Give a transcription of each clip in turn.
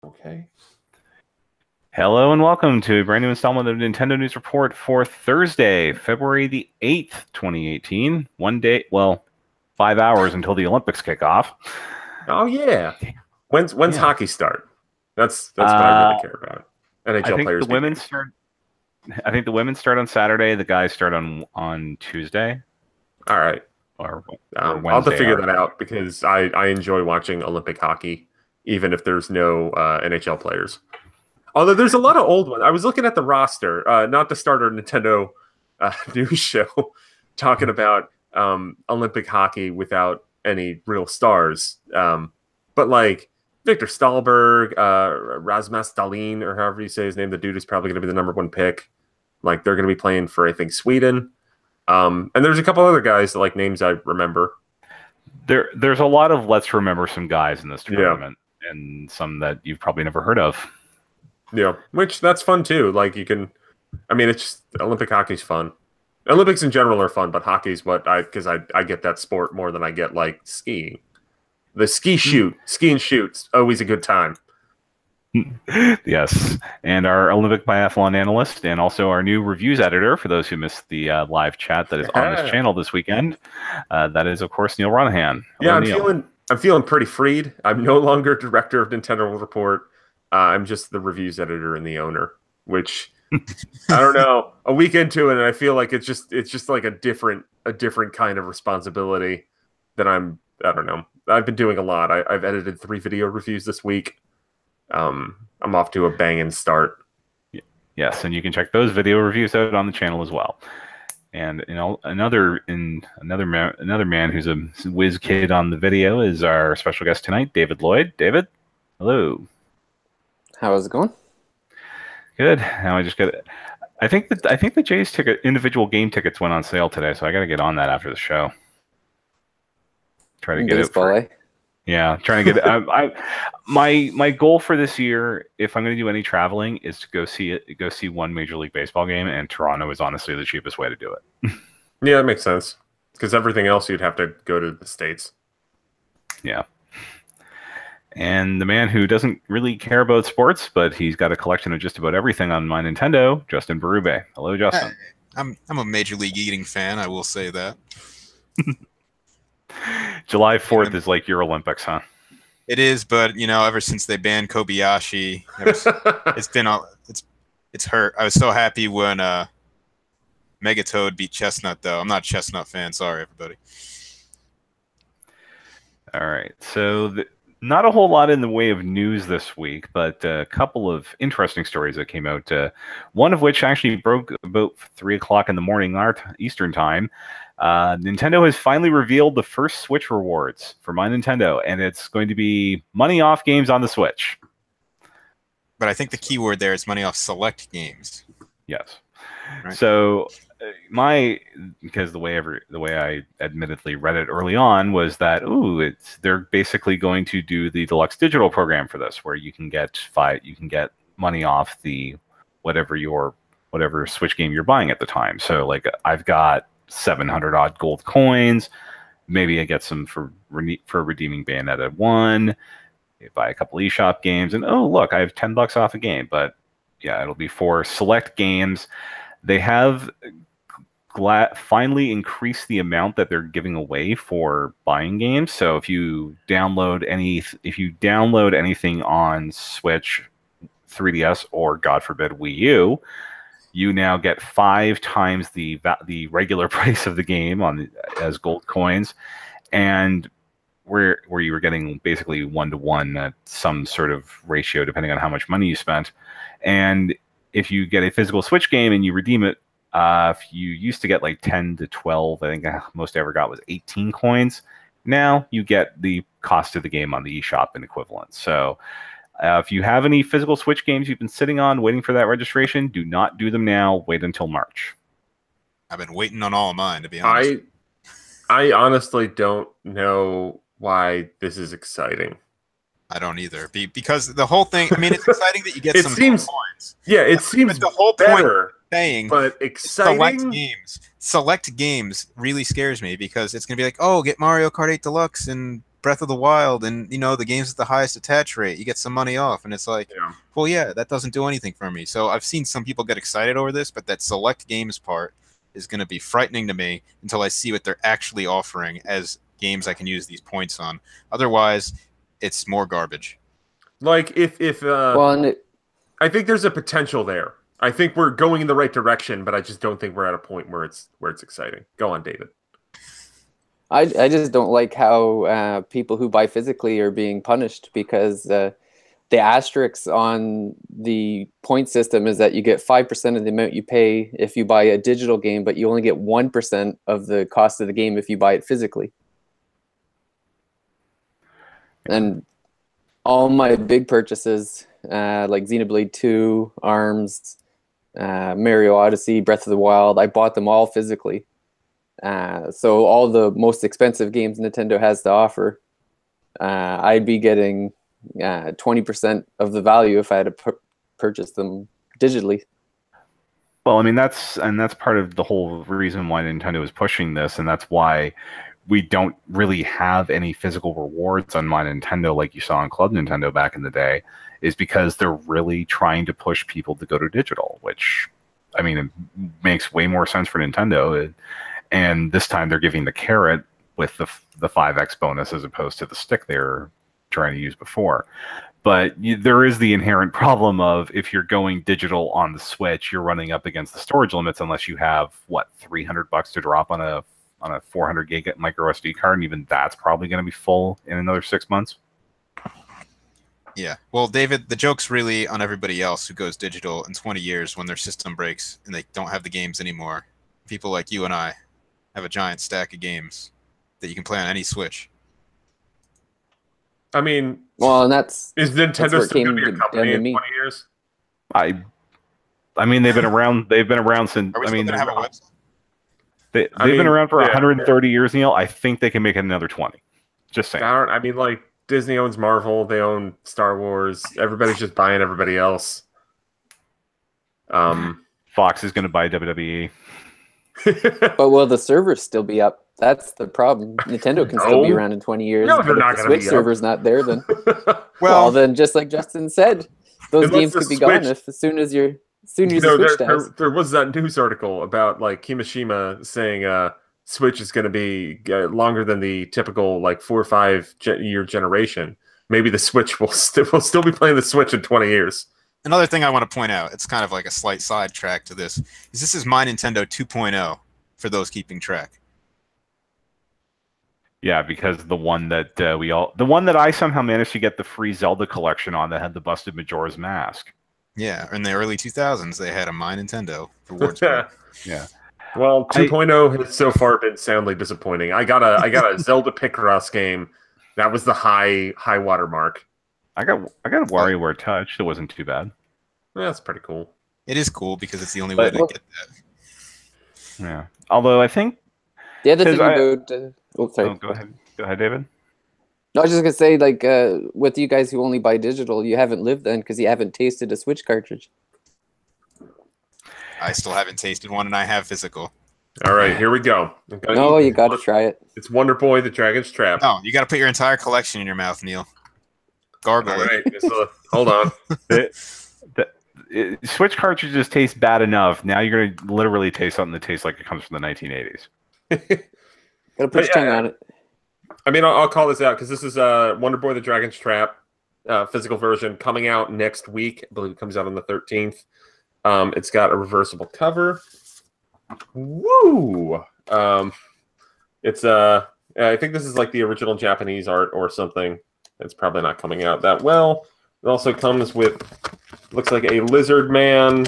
Okay. Hello and welcome to a brand new installment of Nintendo News Report for Thursday, February the 8th, 2018. 1 day, 5 hours until the Olympics kick off. Oh yeah. When's Yeah. hockey start? That's what I really care about. NHL players. I think the women start on Saturday. The guys start on Tuesday. All right. Or I'll Wednesday. have to figure that out because I enjoy watching Olympic hockey, even if there's no NHL players. Although there's a lot of old ones. I was looking at the roster, not to start our Nintendo news show, talking about Olympic hockey without any real stars. But like Victor Stahlberg, Rasmus Dahlin, or however you say his name, the dude is probably going to be the #1 pick. Like they're going to be playing for, I think, Sweden. And there's a couple other guys like names I remember. There's a lot of let's remember some guys in this tournament, and some that you've probably never heard of. Yeah, which that's fun too. Like you can, I mean, it's just, Olympic hockey's fun. Olympics in general are fun, but hockey's because I get that sport more than I get like skiing. The ski and shoot's always a good time. Yes, and our Olympic biathlon analyst, and also our new reviews editor for those who missed the live chat that is on this channel this weekend. That is, of course, Neil Ronahan. Hello, Neil. I'm feeling pretty freed. I'm no longer director of Nintendo Report. I'm just the reviews editor and the owner, which I don't know. A week into it, and I feel like it's just like a different kind of responsibility that I don't know. I've been doing a lot. I've edited 3 video reviews this week. I'm off to a banging start. Yes, and you can check those video reviews out on the channel as well. And another man who's a whiz kid on the video is our special guest tonight, David Lloyd. David, hello. How is it going? Good. Now I just got it. I think the Jays individual game tickets went on sale today, so I got to get on that after the show. Try to get baseball, it. Yeah, trying to get it. My goal for this year, if I'm going to do any traveling, is to go see one Major League Baseball game, and Toronto is honestly the cheapest way to do it. Yeah, that makes sense. Because everything else you'd have to go to the States. Yeah. And the man who doesn't really care about sports, but he's got a collection of just about everything on my Nintendo, Justin Berube. Hello, Justin. I'm a Major League eating fan, I will say that. July 4th is like your Olympics, huh? It is, but ever since they banned Kobayashi, it's hurt. I was so happy when Megatoad beat Chestnut, though. I'm not a Chestnut fan. Sorry, everybody. All right, so not a whole lot in the way of news this week, but a couple of interesting stories that came out. One of which actually broke about 3 o'clock in the morning, our Eastern time. Nintendo has finally revealed the first Switch rewards for My Nintendo, and it's going to be money off games on the Switch. But I think the key word there is money off select games. Yes. Right. So because the way I admittedly read it early on was that they're basically going to do the deluxe digital program for this, where you can get money off the whatever Switch game you're buying at the time. So like I've got 700 odd gold coins. Maybe I get some for redeeming Bayonetta 1. You buy a couple eShop games, and look, I have $10 off a game. But yeah, it'll be for select games. They have finally increased the amount that they're giving away for buying games. So if you download anything on Switch, 3DS, or God forbid Wii U, you now get 5 times the regular price of the game as gold coins, and where you were getting basically 1-to-1 some sort of ratio depending on how much money you spent. And if you get a physical Switch game and you redeem it, if you used to get like 10 to 12, I think most I ever got was 18 coins. Now you get the cost of the game on the eShop and equivalent. So if you have any physical Switch games you've been sitting on waiting for that registration, do not do them now. Wait until March. I've been waiting on all of mine, to be honest. I honestly don't know why this is exciting. I don't either. Because the whole thing, I mean, it's exciting that you get some coins. Yeah, it seems the whole better, saying, but exciting. Select games really scares me because it's going to be like, get Mario Kart 8 Deluxe and Breath of the Wild and, the games with the highest attach rate. You get some money off. And it's like, well, yeah, that doesn't do anything for me. So I've seen some people get excited over this, but that select games part is going to be frightening to me until I see what they're actually offering as games I can use these points on. Otherwise, it's more garbage. Like I think there's a potential there. I think we're going in the right direction, but I just don't think we're at a point where it's exciting. Go on, David. I just don't like how people who buy physically are being punished, because the asterisk on the point system is that you get 5% of the amount you pay if you buy a digital game, but you only get 1% of the cost of the game if you buy it physically. And all my big purchases, like Xenoblade 2, ARMS, Mario Odyssey, Breath of the Wild, I bought them all physically. So all the most expensive games Nintendo has to offer, I'd be getting 20% of the value if I had to purchase them digitally. Well, I mean, that's part of the whole reason why Nintendo is pushing this, and that's why we don't really have any physical rewards on My Nintendo like you saw on Club Nintendo back in the day, is because they're really trying to push people to go to digital, which, I mean, it makes way more sense for Nintendo. And this time they're giving the carrot with the 5x bonus as opposed to the stick they were trying to use before. But there is the inherent problem of, if you're going digital on the Switch, you're running up against the storage limits unless you have, what, $300 to drop on a 400 gig micro SD card, and even that's probably going to be full in another 6 months. Yeah. Well, David, the joke's really on everybody else who goes digital in 20 years when their system breaks and they don't have the games anymore. People like you and I have a giant stack of games that you can play on any Switch. I mean, well, and is Nintendo still going to be a company in 20 years? I mean, they've been around. They've been around since. Are we still going to have a website? They've been around for 130 years, Neil. I think they can make it another 20. Just saying. I mean, like, Disney owns Marvel. They own Star Wars. Everybody's just buying everybody else. Fox is going to buy WWE. But will the servers still be up? That's the problem. Nintendo can still be around in 20 years. No, they're not if the going to be Switch server's not there, then well, then just like Justin said, those games could be gone as soon as your Switch dies. There was that news article about like Kimishima saying Switch is going to be longer than the typical like 4 or 5 year generation. Maybe the Switch will still be playing the Switch in 20 years. Another thing I want to point out, it's kind of like a slight sidetrack to this, is this is My Nintendo 2.0 for those keeping track. Yeah, because the one that I somehow managed to get the free Zelda collection on that had the busted Majora's Mask. Yeah, in the early 2000s, they had a My Nintendo for Ward's Yeah. Well, 2.0 has so far been soundly disappointing. I got a Zelda Picross game. That was the high water mark. I got a WarioWare Touch. It wasn't too bad. Yeah, that's pretty cool. It is cool because it's the only way to get that. Yeah. Although I think the other thing about sorry. Go ahead, David. No, I was just gonna say, like, with you guys who only buy digital, you haven't lived then because you haven't tasted a Switch cartridge. I still haven't tasted one, and I have physical. All right, here we go. No, you got to try it. It's Wonderboy, the Dragon's Trap. No, you got to put your entire collection in your mouth, Neil. Gargle All right, hold on. Switch cartridges taste bad enough. Now you're going to literally taste something that tastes like it comes from the 1980s. Gotta put your tongue on it. I mean, I'll call this out because this is Wonderboy, the Dragon's Trap physical version coming out next week. I believe it comes out on the 13th. It's got a reversible cover. Woo! It's I think this is like the original Japanese art or something. It's probably not coming out that well. It also comes with, looks like a lizard man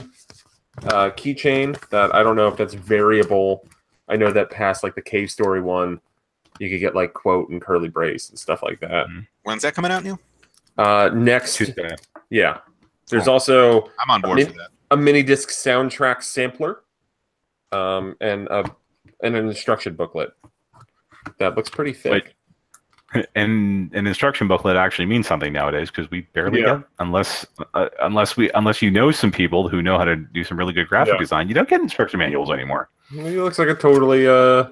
keychain that I don't know if that's variable. I know that past like the Cave Story one, you could get like quote and curly brace and stuff like that. When's that coming out, Neil? Next Tuesday. Yeah. There's also I'm on board for that. A mini disc soundtrack sampler, and an instruction booklet that looks pretty thick. And an instruction booklet actually means something nowadays because we barely get, unless you know some people who know how to do some really good graphic design. You don't get instruction manuals anymore. It looks like a totally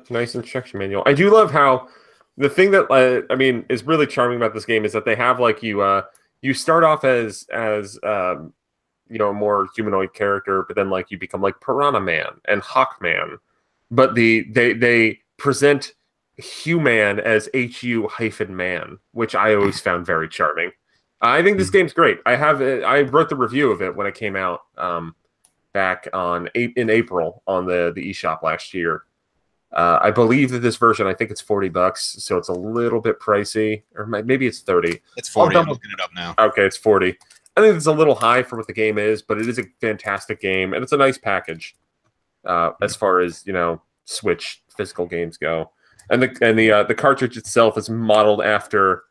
nice instruction manual. I do love how The thing that I mean is really charming about this game is that they have like you start off as you know, a more humanoid character, but then like you become like Piranha Man and Hawk Man, but they present human as HU-man, which I always found very charming. I think this game's great. I wrote the review of it when it came out back in April on the eShop last year. I believe that this version, I think it's $40, so it's a little bit pricey, or maybe it's 30. It's 40. I'm looking it up now. Okay, it's 40. I think it's a little high for what the game is, but it is a fantastic game, and it's a nice package as far as, you know, Switch physical games go. And the cartridge itself is modeled after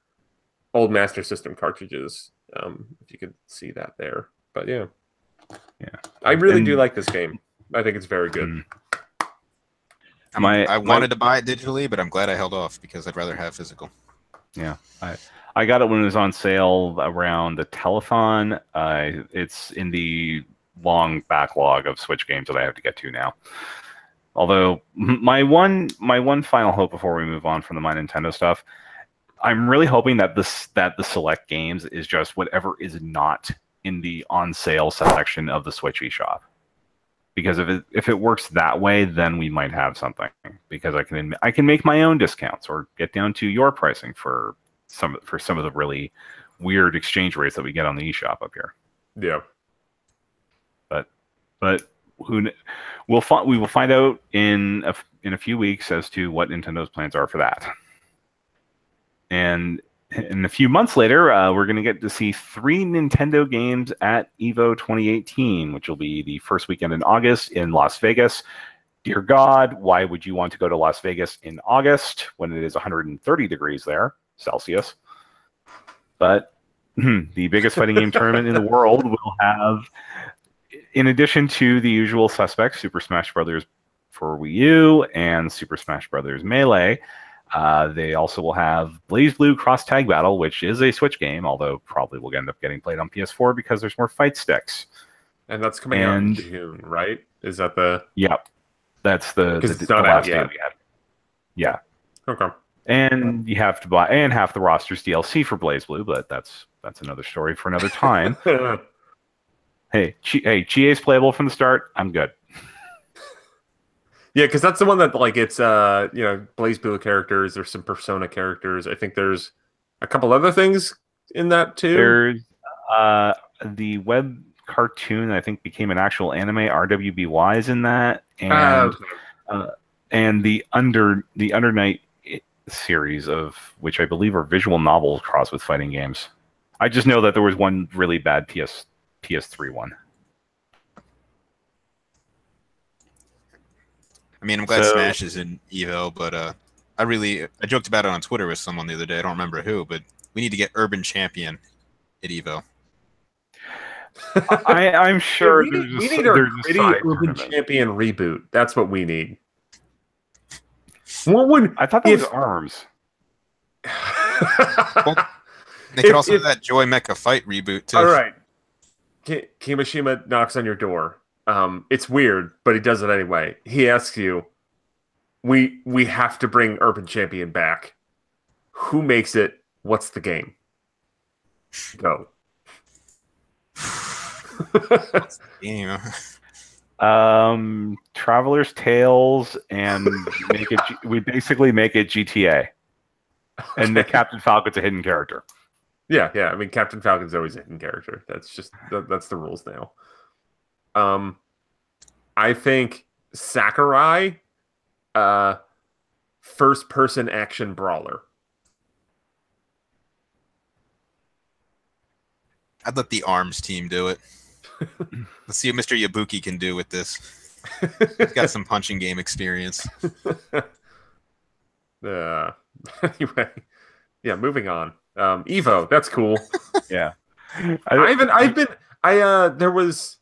old Master System cartridges. If you could see that there, but yeah, I really do like this game. I think it's very good. I wanted to buy it digitally, but I'm glad I held off because I'd rather have physical. Yeah, I got it when it was on sale around the telethon. It's in the long backlog of Switch games that I have to get to now. Although my one final hope before we move on from the My Nintendo stuff, I'm really hoping that the select games is just whatever is not in the on sale section of the Switch eShop. Because if it works that way, then we might have something. Because I can make my own discounts or get down to your pricing for some of the really weird exchange rates that we get on the eShop up here. Yeah. But we will find out in a few weeks as to what Nintendo's plans are for that. And in a few months later, we're going to get to see 3 Nintendo games at EVO 2018, which will be the first weekend in August in Las Vegas. Dear God, why would you want to go to Las Vegas in August when it is 130 degrees there, Celsius? But the biggest fighting game tournament in the world will have, in addition to the usual suspects, Super Smash Bros. For Wii U and Super Smash Bros. Melee, they also will have BlazBlue Cross Tag Battle, which is a Switch game, although probably will end up getting played on PS4 because there's more fight sticks. And that's coming out in June, right? Is that the... Yep. That's the last game we had. Yeah. Okay. And you have to buy, and half the roster's DLC for BlazBlue, but that's another story for another time. Hey, GA's playable from the start. I'm good. Yeah, because that's the one that, like, it's, you know, BlazBlue characters. There's some Persona characters. I think there's a couple other things in that, too. There's the web cartoon, I think, became an actual anime. RWBY is in that. And the Under Night series, of which I believe are visual novels crossed with fighting games. I just know that there was one really bad PS3 one. I mean, I'm glad Smash is in EVO, but I joked about it on Twitter with someone the other day. I don't remember who, but we need to get Urban Champion at EVO. I'm sure we need a gritty Urban Champion reboot. That's what we need. I thought that was ARMS. Well, they could also have that Joy Mecha Fight reboot too. All right, Kimishima knocks on your door. It's weird, but he does it anyway. He asks you, "We have to bring Urban Champion back. Who makes it? What's the game? Go." What's the game? Traveler's Tales, and we basically make it GTA, and the Captain Falcon's a hidden character. Yeah. I mean, Captain Falcon's always a hidden character. That's just that's the rules now. I think Sakurai, first-person action brawler. I'd let the ARMS team do it. Let's see what Mr. Yabuki can do with this. He's got some punching game experience. Anyway, yeah. Moving on. Evo, that's cool. Yeah. There was,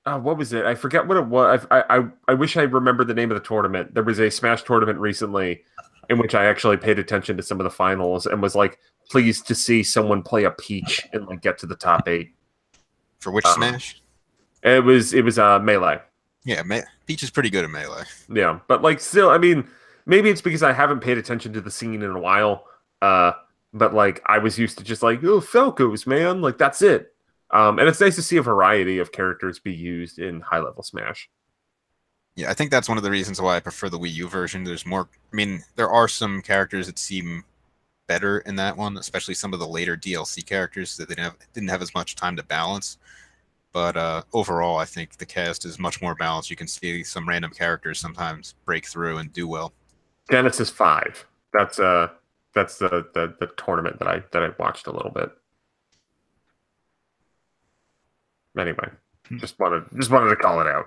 what was it? I forget what it was. I wish I remembered the name of the tournament. There was a Smash tournament recently in which I actually paid attention to some of the finals and was like pleased to see someone play a Peach and like get to the top 8. For which Smash? It was Melee. Yeah, Peach is pretty good at Melee. Yeah, but like still, I mean, maybe it's because I haven't paid attention to the scene in a while. But like I was used to just like, oh, Falcos, man, like that's it. And it's nice to see a variety of characters be used in high-level Smash. Yeah, I think that's one of the reasons why I prefer the Wii U version. There's more. I mean, there are some characters that seem better in that one, especially some of the later DLC characters that didn't have as much time to balance. But overall, I think the cast is much more balanced. You can see some random characters sometimes break through and do well. Genesis 5. That's the tournament that I watched a little bit. Anyway, just wanted to call it out.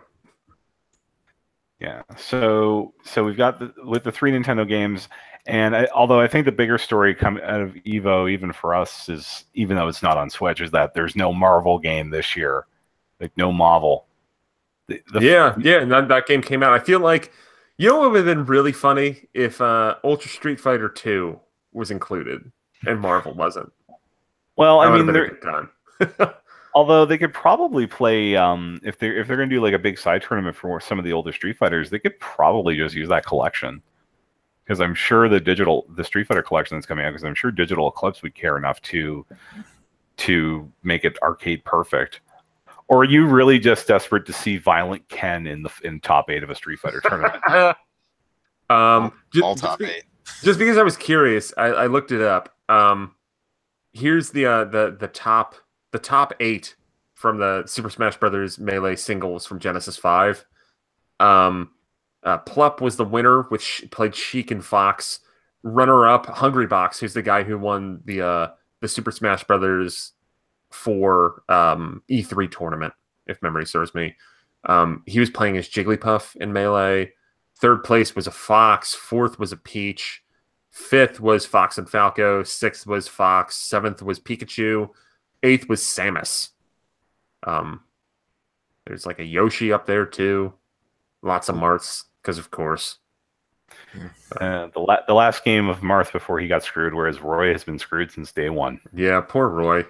Yeah. So we've got with the 3 Nintendo games, and although I think the bigger story coming out of Evo, even for us, is, even though it's not on Switch, is that there's no Marvel game this year, like no Marvel. Yeah, and that game came out. I feel like, you know what would have been really funny if Ultra Street Fighter 2 was included and Marvel wasn't. Well, I mean, a good time. although they could probably play, if they're going to do like a big side tournament for some of the older Street Fighters, they could probably just use that collection, because I'm sure the Street Fighter collection that's coming out, because I'm sure Digital Eclipse would care enough to make it arcade perfect. Or are you really just desperate to see Violent Ken in top 8 of a Street Fighter tournament? All top 8. Just because I was curious, I looked it up. Here's the top 8 from the Super Smash Bros. Melee singles from Genesis 5. Plup was the winner, which played Sheik and Fox. Runner-up, Hungry Box, who's the guy who won the Super Smash Bros. 4 E3 tournament, if memory serves me. He was playing as Jigglypuff in Melee. 3rd place was a Fox. 4th was a Peach. 5th was Fox and Falco. 6th was Fox. 7th was Pikachu. 8th was Samus. There's like a Yoshi up there too. Lots of Marths, because of course. The last game of Marth before he got screwed, whereas Roy has been screwed since day one. Yeah, poor Roy.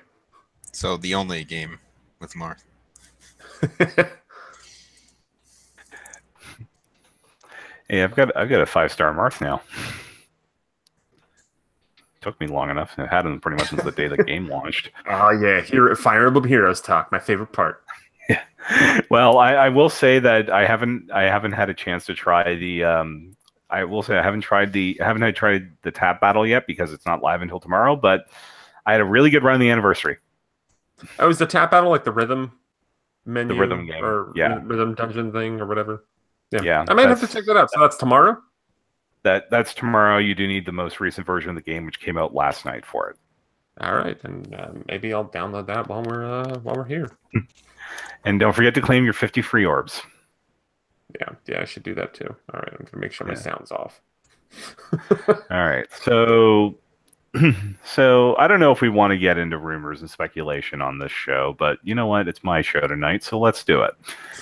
So the only game with Marth. Hey, I've got a 5-star Marth now. Took me long enough. I had him pretty much since the day the game launched. Oh yeah, Fire Emblem Heroes talk, my favorite part. Yeah. Well, I will say that I haven't had a chance to try the. I will say I haven't tried the tap battle yet because it's not live until tomorrow. But I had a really good run on the anniversary. Oh, is the tap battle like the rhythm menu? The rhythm game, or rhythm dungeon thing or whatever? Yeah. I might have to check that out. So that's tomorrow? That's tomorrow. You do need the most recent version of the game, which came out last night for it. All right, and maybe I'll download that while we're here. And don't forget to claim your 50 free orbs. Yeah, I should do that too. All right, I'm gonna make sure my sound's off. All right, so I don't know if we want to get into rumors and speculation on this show, but you know what? It's my show tonight, so let's do it.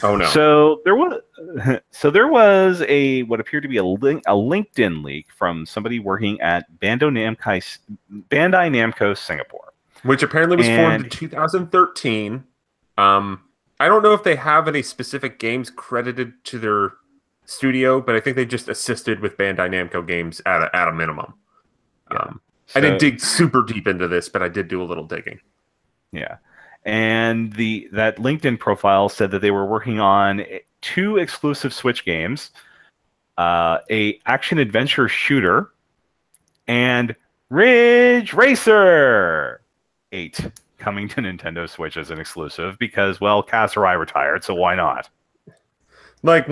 Oh no! So there was what appeared to be a LinkedIn leak from somebody working at Bandai Namco Singapore, which apparently was formed in 2013. I don't know if they have any specific games credited to their studio, but I think they just assisted with Bandai Namco games at a minimum. I didn't dig super deep into this, but I did do a little digging. Yeah. And that LinkedIn profile said that they were working on 2 exclusive Switch games, a action-adventure shooter, and Ridge Racer 8 coming to Nintendo Switch as an exclusive because, well, Kasserai retired, so why not? Like,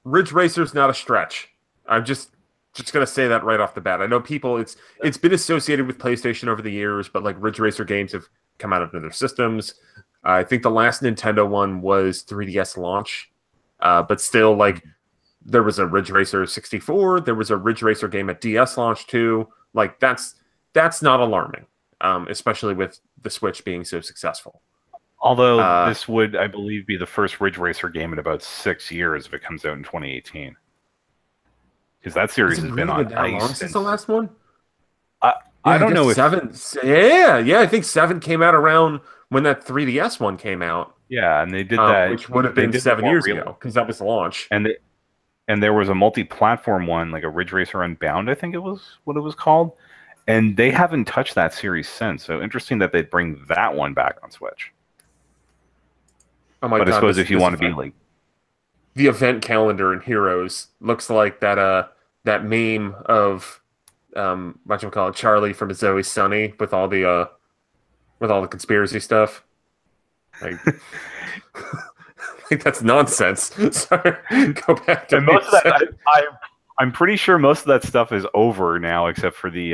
Ridge Racer's not a stretch. I'm just gonna say that right off the bat. I know people, it's been associated with PlayStation over the years, but like Ridge Racer games have come out of other systems. I think the last Nintendo one was 3DS launch, but still, like, there was a Ridge Racer 64. There was a Ridge Racer game at DS launch too. Like, that's not alarming, especially with the Switch being so successful. Although this would, I believe, be the first Ridge Racer game in about 6 years if it comes out in 2018. Because that series has been on ice since the last one. I don't know if 7. Yeah, I think 7 came out around when that 3DS one came out. Yeah, and they did that, which would have been 7 years ago because that was the launch. And and there was a multi-platform one, like a Ridge Racer Unbound, I think it was what it was called, and they haven't touched that series since. So interesting that they'd bring that one back on Switch. Oh my but God, I suppose if you want to be like the event calendar in Heroes looks like that meme of whatchamacallit, Charlie from It's Always Sunny with all the conspiracy stuff. Like, I think that's nonsense. Sorry, go back to and most of that. I'm pretty sure most of that stuff is over now, except for the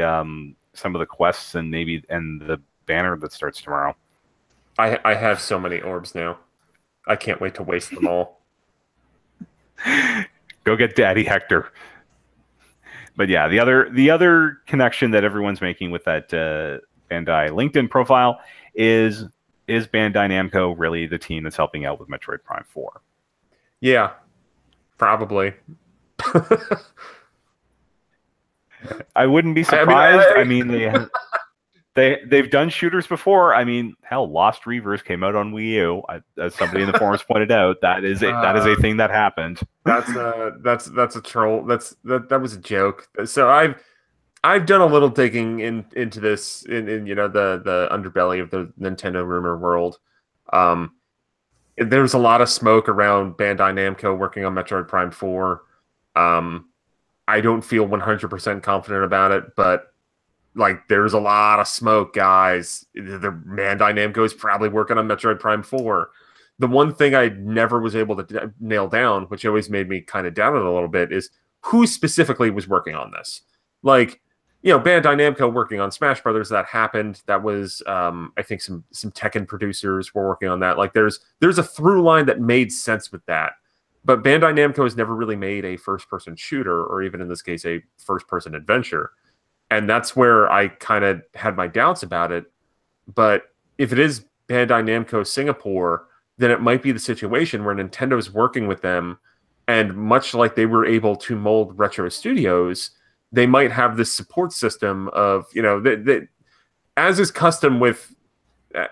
some of the quests and the banner that starts tomorrow. I have so many orbs now. I can't wait to waste them all. Go get Daddy Hector. But yeah, the other connection that everyone's making with that Bandai LinkedIn profile is Bandai Namco really the team that's helping out with Metroid Prime 4? Yeah, probably. I wouldn't be surprised. I mean they've done shooters before. I mean, hell, Lost Reavers came out on Wii U. As somebody in the forums pointed out, that is a thing that happened. That's a troll. That was a joke. So I've done a little digging into this in the underbelly of the Nintendo rumor world. There's a lot of smoke around Bandai Namco working on Metroid Prime 4. I don't feel 100% confident about it, but like there's a lot of smoke, guys. The Bandai Namco is probably working on Metroid Prime 4. The one thing I never was able to nail down, which always made me kind of doubt it a little bit, is who specifically was working on this. Like, Bandai Namco working on Smash Brothers, that happened. That was, I think some Tekken producers were working on that. Like, there's a through line that made sense with that. But Bandai Namco has never really made a first-person shooter, or even in this case, a first-person adventure. And that's where I kind of had my doubts about it. But if it is Bandai Namco Singapore, then it might be the situation where Nintendo's working with them, and much like they were able to mold Retro Studios, they might have this support system of, as is custom with,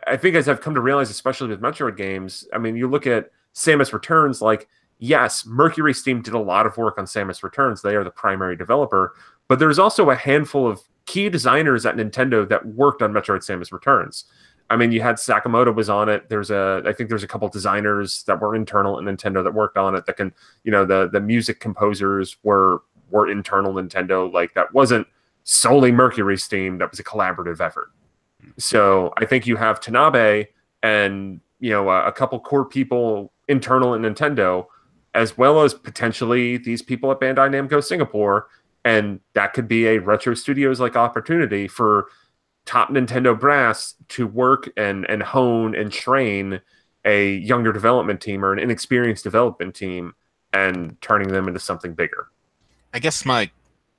I think as I've come to realize, especially with Metroid games, I mean, you look at Samus Returns, like, yes, Mercury Steam did a lot of work on Samus Returns. They are the primary developer. But there's also a handful of key designers at Nintendo that worked on Metroid Samus Returns. I mean, you had Sakamoto was on it. I think there's a couple designers that were internal at Nintendo that worked on it. That can, the music composers were internal Nintendo. Like, that wasn't solely Mercury Steam. That was a collaborative effort. So I think you have Tanabe and a couple core people internal at Nintendo, as well as potentially these people at Bandai Namco Singapore. And that could be a Retro Studios like opportunity for top Nintendo brass to work and hone and train a younger development team or an inexperienced development team and turning them into something bigger. I guess my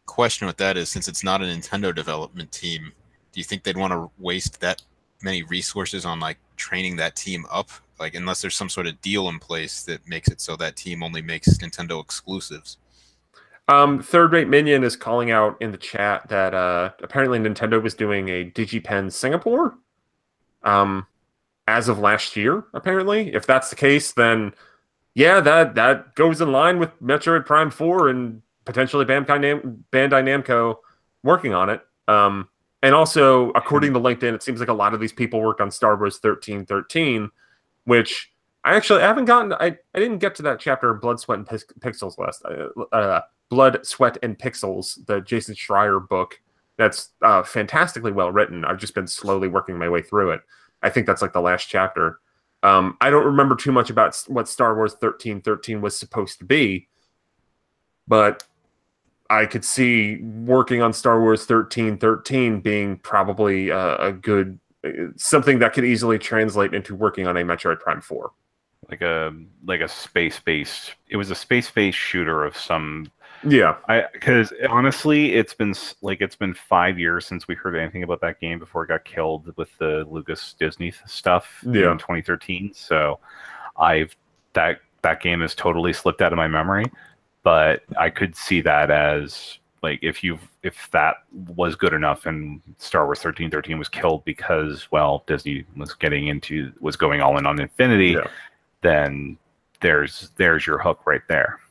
question with that is, since it's not a Nintendo development team, do you think they'd want to waste that many resources on like training that team up? Like, unless there's some sort of deal in place that makes it so that team only makes Nintendo exclusives. Third Rate Minion is calling out in the chat that apparently Nintendo was doing a DigiPen Singapore as of last year, apparently. If that's the case, then yeah, that goes in line with Metroid Prime 4 and potentially Bandai Namco working on it. And also, according to LinkedIn, it seems like a lot of these people worked on Star Wars 1313, which I didn't get to that chapter of Blood, Sweat, and Pixels Blood, Sweat, and Pixels, the Jason Schreier book. That's fantastically well written. I've just been slowly working my way through it. I think that's like the last chapter. I don't remember too much about what Star Wars 1313 was supposed to be, but I could see working on Star Wars 1313 being probably a good something that could easily translate into working on a Metroid Prime 4. Like a space-based. It was a space-based shooter of some. Yeah, because honestly, it's been 5 years since we heard anything about that game before it got killed with the Lucas Disney stuff in 2013. So that game has totally slipped out of my memory. But I could see that as like if that was good enough and Star Wars 1313 was killed because Disney was going all in on Infinity, then there's your hook right there.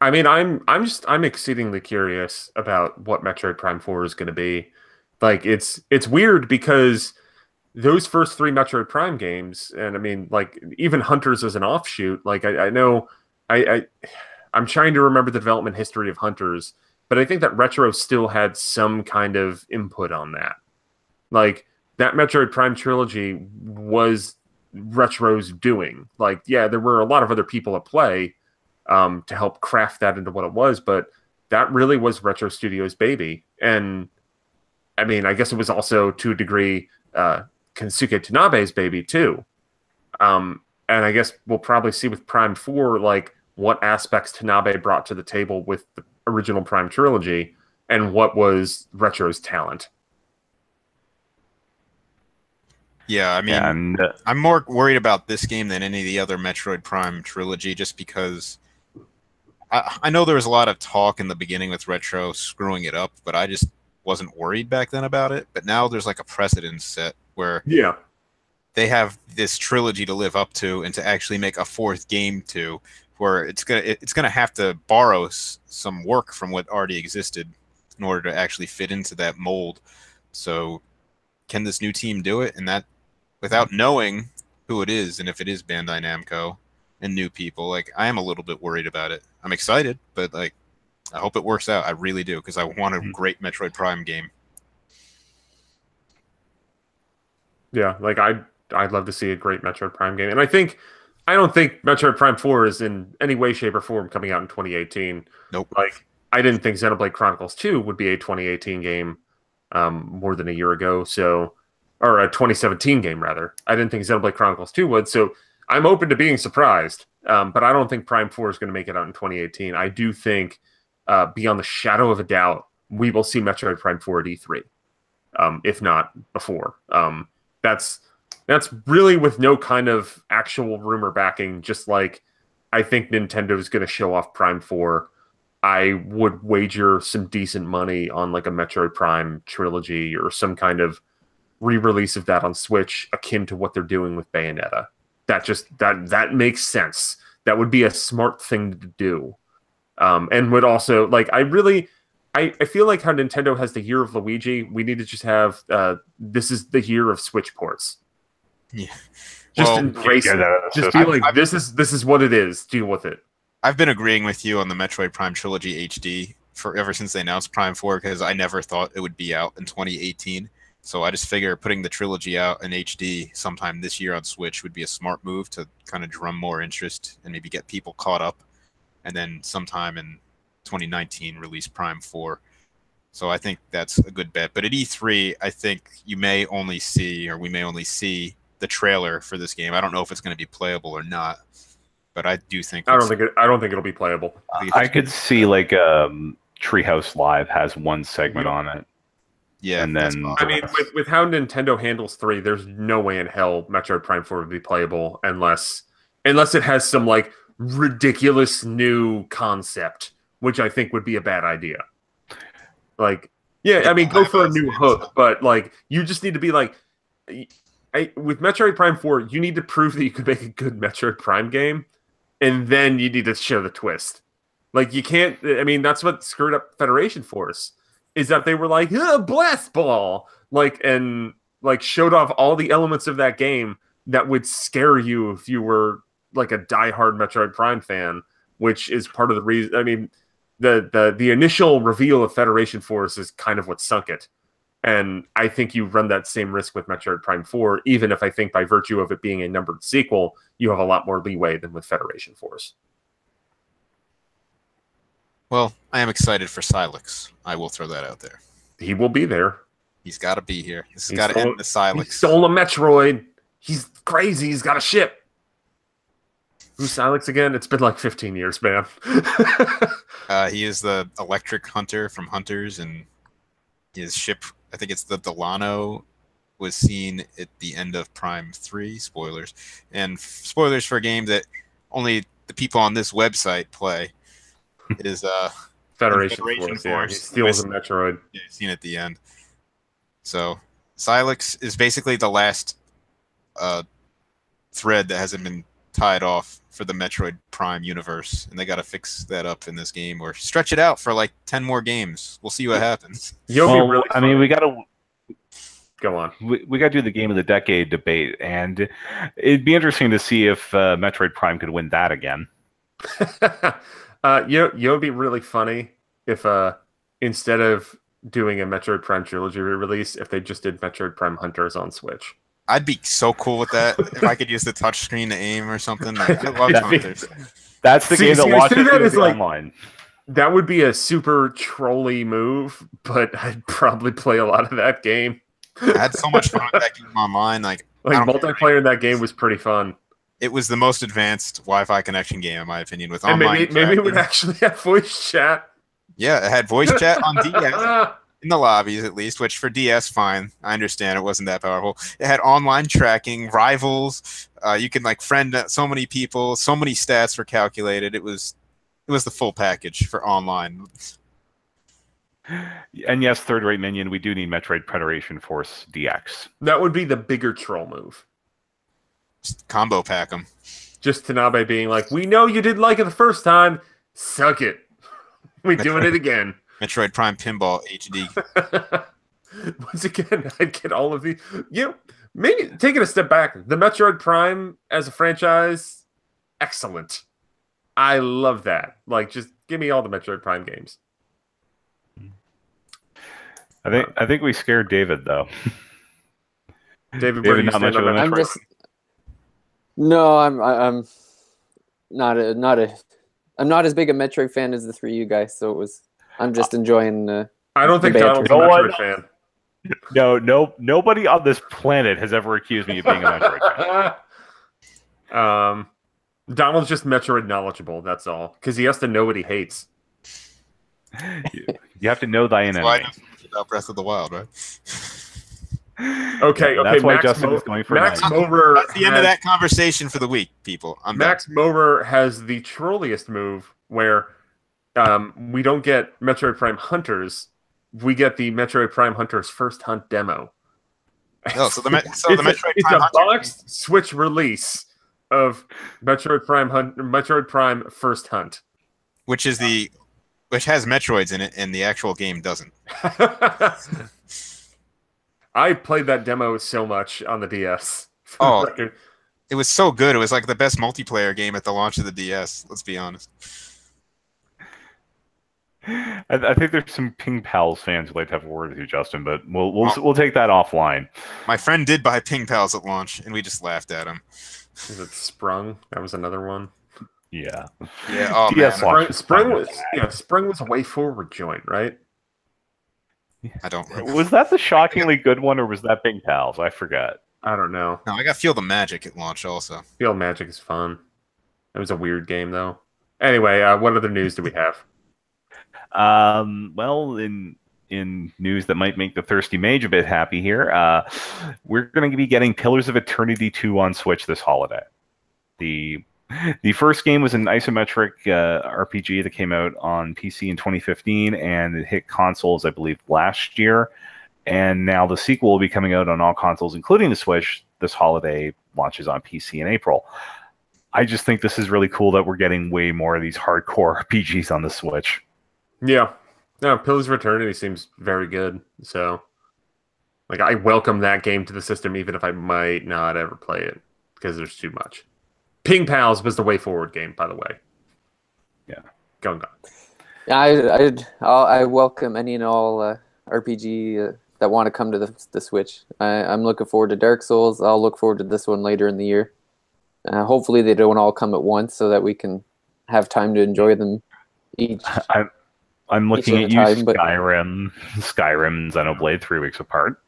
I mean, I'm exceedingly curious about what Metroid Prime 4 is going to be. Like, it's weird because those first three Metroid Prime games, and I mean, like, even Hunters as an offshoot. Like, I know, I I'm trying to remember the development history of Hunters, but I think that Retro still had some kind of input on that. Like, that Metroid Prime trilogy was Retro's doing. Like, yeah, there were a lot of other people at play to help craft that into what it was, but that really was Retro Studios' baby. And I mean, I guess it was also to a degree Kensuke Tanabe's baby too. And I guess we'll probably see with Prime 4 like what aspects Tanabe brought to the table with the original Prime trilogy and what was Retro's talent. Yeah, I mean, I'm more worried about this game than any of the other Metroid Prime trilogy, just because I know there was a lot of talk in the beginning with Retro screwing it up, but I just wasn't worried back then about it. But now there's like a precedent set where they have this trilogy to live up to, and to actually make a fourth game to, where it's gonna have to borrow some work from what already existed in order to actually fit into that mold. So can this new team do it? And that, without knowing who it is, and if it is Bandai Namco and new people, like, I am a little bit worried about it. I'm excited, but like, I hope it works out. I really do, because I want a great Metroid Prime game. Yeah, like I'd love to see a great Metroid Prime game. And I don't think Metroid Prime 4 is in any way, shape, or form coming out in 2018. Nope. Like, I didn't think Xenoblade Chronicles 2 would be a 2018 game more than a year ago. So, or a 2017 game, rather. I didn't think Xenoblade Chronicles 2 would. So I'm open to being surprised. But I don't think Prime 4 is going to make it out in 2018. I do think, beyond the shadow of a doubt, we will see Metroid Prime 4 at E3, if not before. That's really with no kind of actual rumor backing. Just like I think Nintendo is going to show off Prime 4. I would wager some decent money on like a Metroid Prime trilogy or some kind of re-release of that on Switch, akin to what they're doing with Bayonetta. That makes sense. That would be a smart thing to do, and would also like. I feel like how Nintendo has the year of Luigi. We need to just have this is the year of Switch ports. Yeah, just embrace it. Just be like, this is what it is. Deal with it. I've been agreeing with you on the Metroid Prime Trilogy HD ever since they announced Prime 4, because I never thought it would be out in 2018. So I just figure putting the trilogy out in HD sometime this year on Switch would be a smart move to kind of drum more interest and maybe get people caught up. And then sometime in 2019 release Prime 4. So I think that's a good bet. But at E3, I think we may only see the trailer for this game. I don't know if it's going to be playable or not. But I do think I don't think it'll be playable. I could see like Treehouse Live has one segment on it. Yeah, and then I mean, with how Nintendo handles 3, there's no way in hell Metroid Prime 4 would be playable unless it has some like ridiculous new concept, which I think would be a bad idea. Like, yeah, I mean, go for a new hook, but like, you just need to be like, with Metroid Prime 4, you need to prove that you could make a good Metroid Prime game, and then you need to show the twist. Like, you can't. I mean, that's what screwed up Federation Force. Is that they were like, blast ball, like, and like showed off all the elements of that game that would scare you if you were like a diehard Metroid Prime fan, which is part of the reason. I mean, the initial reveal of Federation Force is kind of what sunk it, and I think you run that same risk with Metroid Prime 4. Even if I think by virtue of it being a numbered sequel, you have a lot more leeway than with Federation Force. Well, I am excited for Silex. I will throw that out there. He will be there. He's got to be here. This has got to end the Silex. He stole a Metroid. He's crazy. He's got a ship. Who's Silex again? It's been like 15 years, man. He is the electric hunter from Hunters, and his ship, I think it's the Delano, was seen at the end of Prime 3. Spoilers. And spoilers for a game that only the people on this website play. Is Federation Force. Yeah. He steals a Metroid. Yeah, seen at the end. So Silex is basically the last thread that hasn't been tied off for the Metroid Prime universe, and they got to fix that up in this game or stretch it out for like 10 more games. We'll see what happens. Well, I mean, we got to go on. We got to do the game of the decade debate, and it'd be interesting to see if Metroid Prime could win that again. It'd be really funny if instead of doing a Metroid Prime Trilogy re-release, if they just did Metroid Prime Hunters on Switch. I'd be so cool with that if I could use the touchscreen to aim or something. I love Hunters. That's the game that watches online. That would be a super trolly move, but I'd probably play a lot of that game. I had so much fun with that game online. Like multiplayer in that game was pretty fun. It was the most advanced Wi-Fi connection game, in my opinion, with and online. Maybe it would actually have voice chat. Yeah, it had voice chat on DS. In the lobbies, at least, which for DS, fine. I understand it wasn't that powerful. It had online tracking, rivals. You can like friend so many people. So many stats were calculated. It was the full package for online. And yes, third-rate minion, we do need Metroid Federation Force DX. That would be the bigger troll move. Just combo pack them. Just Tanabe being like, we know you didn't like it the first time. Suck it. We're doing it again. Metroid Prime Pinball HD. Once again, I'd get all of these. Maybe taking a step back, the Metroid Prime as a franchise, excellent. I love that. Like, just give me all the Metroid Prime games. I think we scared David though. David, where do you not much of a Metroid? I'm not as big a Metroid fan as the three of you guys, so I'm just enjoying. I don't think Donald's a Metroid fan. No, nobody on this planet has ever accused me of being a Metroid fan. Donald's just Metroid knowledgeable. That's all, because he has to know what he hates. You have to know thy enemy. About Breath of the Wild, right? Okay. That's why Justin is going for Max Mover. That's the end of that conversation for the week, people. Max Mover has the trolliest move where we don't get Metroid Prime Hunters. We get the Metroid Prime Hunters First Hunt demo. Oh, so the Metroid it's Prime a boxed Switch release of Metroid Prime First Hunt, which has Metroids in it, and the actual game doesn't. I played that demo so much on the DS. Oh, it was so good. It was like the best multiplayer game at the launch of the DS. Let's be honest. I think there's some Ping Pals fans who'd like to have a word with you, Justin, but we'll take that offline. My friend did buy Ping Pals at launch, and we just laughed at him. Is it Sprung? That was another one. Yeah. Yeah. Oh, DS man. Sprung was a way forward joint, right? I don't remember. Was that the shockingly good one, or was that Ping Pals? I forgot. I don't know. No, I got Feel the Magic at launch also. Feel Magic is fun. It was a weird game, though. Anyway, what other news do we have? Well, in news that might make the thirsty mage a bit happy here, we're going to be getting Pillars of Eternity 2 on Switch this holiday. The first game was an isometric RPG that came out on PC in 2015, and it hit consoles, I believe, last year. And now the sequel will be coming out on all consoles, including the Switch, this holiday. Launches on PC in April. I just think this is really cool that we're getting way more of these hardcore RPGs on the Switch. Yeah. No, Pillars of Eternity seems very good. So, I welcome that game to the system, even if I might not ever play it, because there's too much. Ping Pals was the way forward game, by the way. Yeah. Go on. Yeah, I welcome any and all RPG that want to come to the Switch. I'm looking forward to Dark Souls. I'll look forward to this one later in the year. Hopefully they don't all come at once so that we can have time to enjoy them each. I'm looking at you, Skyrim, and Xenoblade 3 weeks apart.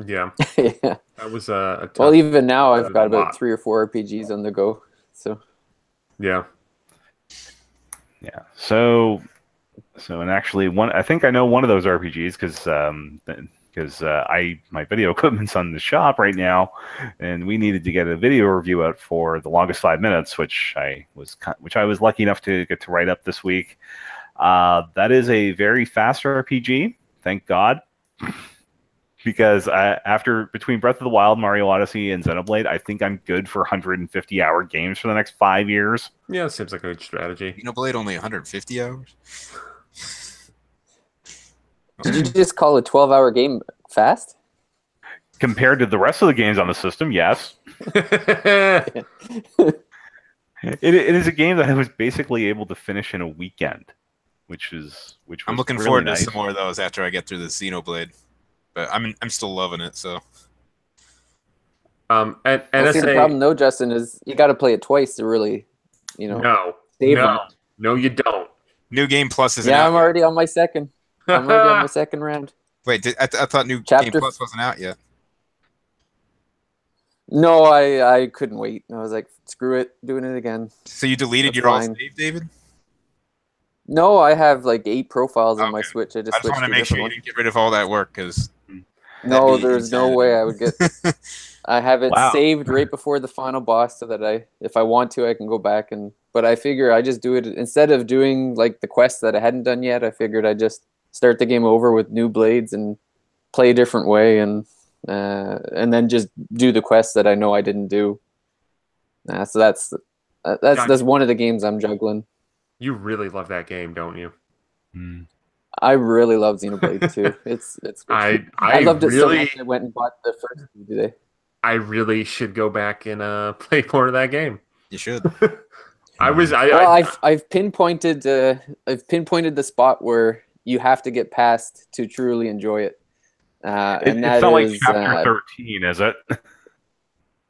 Yeah. Yeah. That was a tough, well, even now I've got about 3 or 4 RPGs on the go. So. Yeah. Yeah. So and actually I think I know one of those RPGs because my video equipment's on the shop right now, and we needed to get a video review out for The Longest 5 Minutes, which I was lucky enough to get to write up this week. That is a very fast RPG, thank God. because between Breath of the Wild, Mario Odyssey, and Xenoblade, I think I'm good for 150-hour games for the next 5 years. Yeah, it seems like a good strategy. Xenoblade only 150 hours. Did you just call a 12-hour game fast? Compared to the rest of the games on the system, yes. It is a game that I was basically able to finish in a weekend, which was I'm looking really forward nice. to some more of those after I get through the Xenoblade. But I'm still loving it. So. And Well, see, the problem though, Justin, is you got to play it twice to really, save them. No, you don't. New Game Plus isn't Yeah, out I'm yet. already on my second. I'm already on my second round. Wait, I thought New Chapter- Game Plus wasn't out yet. No, I couldn't wait. I was like, screw it, doing it again. So you deleted That's your old fine. save, David? No, I have like 8 profiles on my Okay. Switch. I I just just switched want to to a make sure different you one. didn't get rid of all that work, because No, there's no way I would get. I have it Wow. saved right before the final boss, so that if I want to, I can go back and. But I figure I just do it instead of doing like the quests that I hadn't done yet. I figured I just start the game over with new blades and play a different way, and then just do the quests that I know I didn't do. So that's one of the games I'm juggling. You really love that game, don't you? Hmm. I really love Xenoblade too. It's I loved it so really, much I went and bought the first two today. I really should go back and play more of that game. you should. I've pinpointed the spot where you have to get past to truly enjoy it. And It's not like is, chapter 13, is it?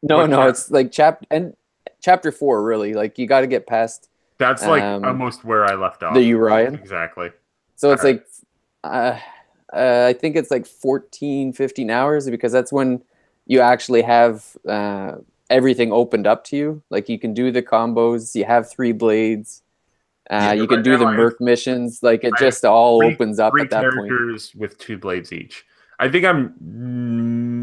no, it's like chapter 4 really. Like you got to get past That's like almost where I left off. the Urian. Exactly. So it's like I think it's like 14, 15 hours, because that's when you actually have everything opened up to you. Like you can do the combos, you have 3 blades, you can do the Merc missions. Like it just all opens up at that point. 3 characters with 2 blades each. I think I'm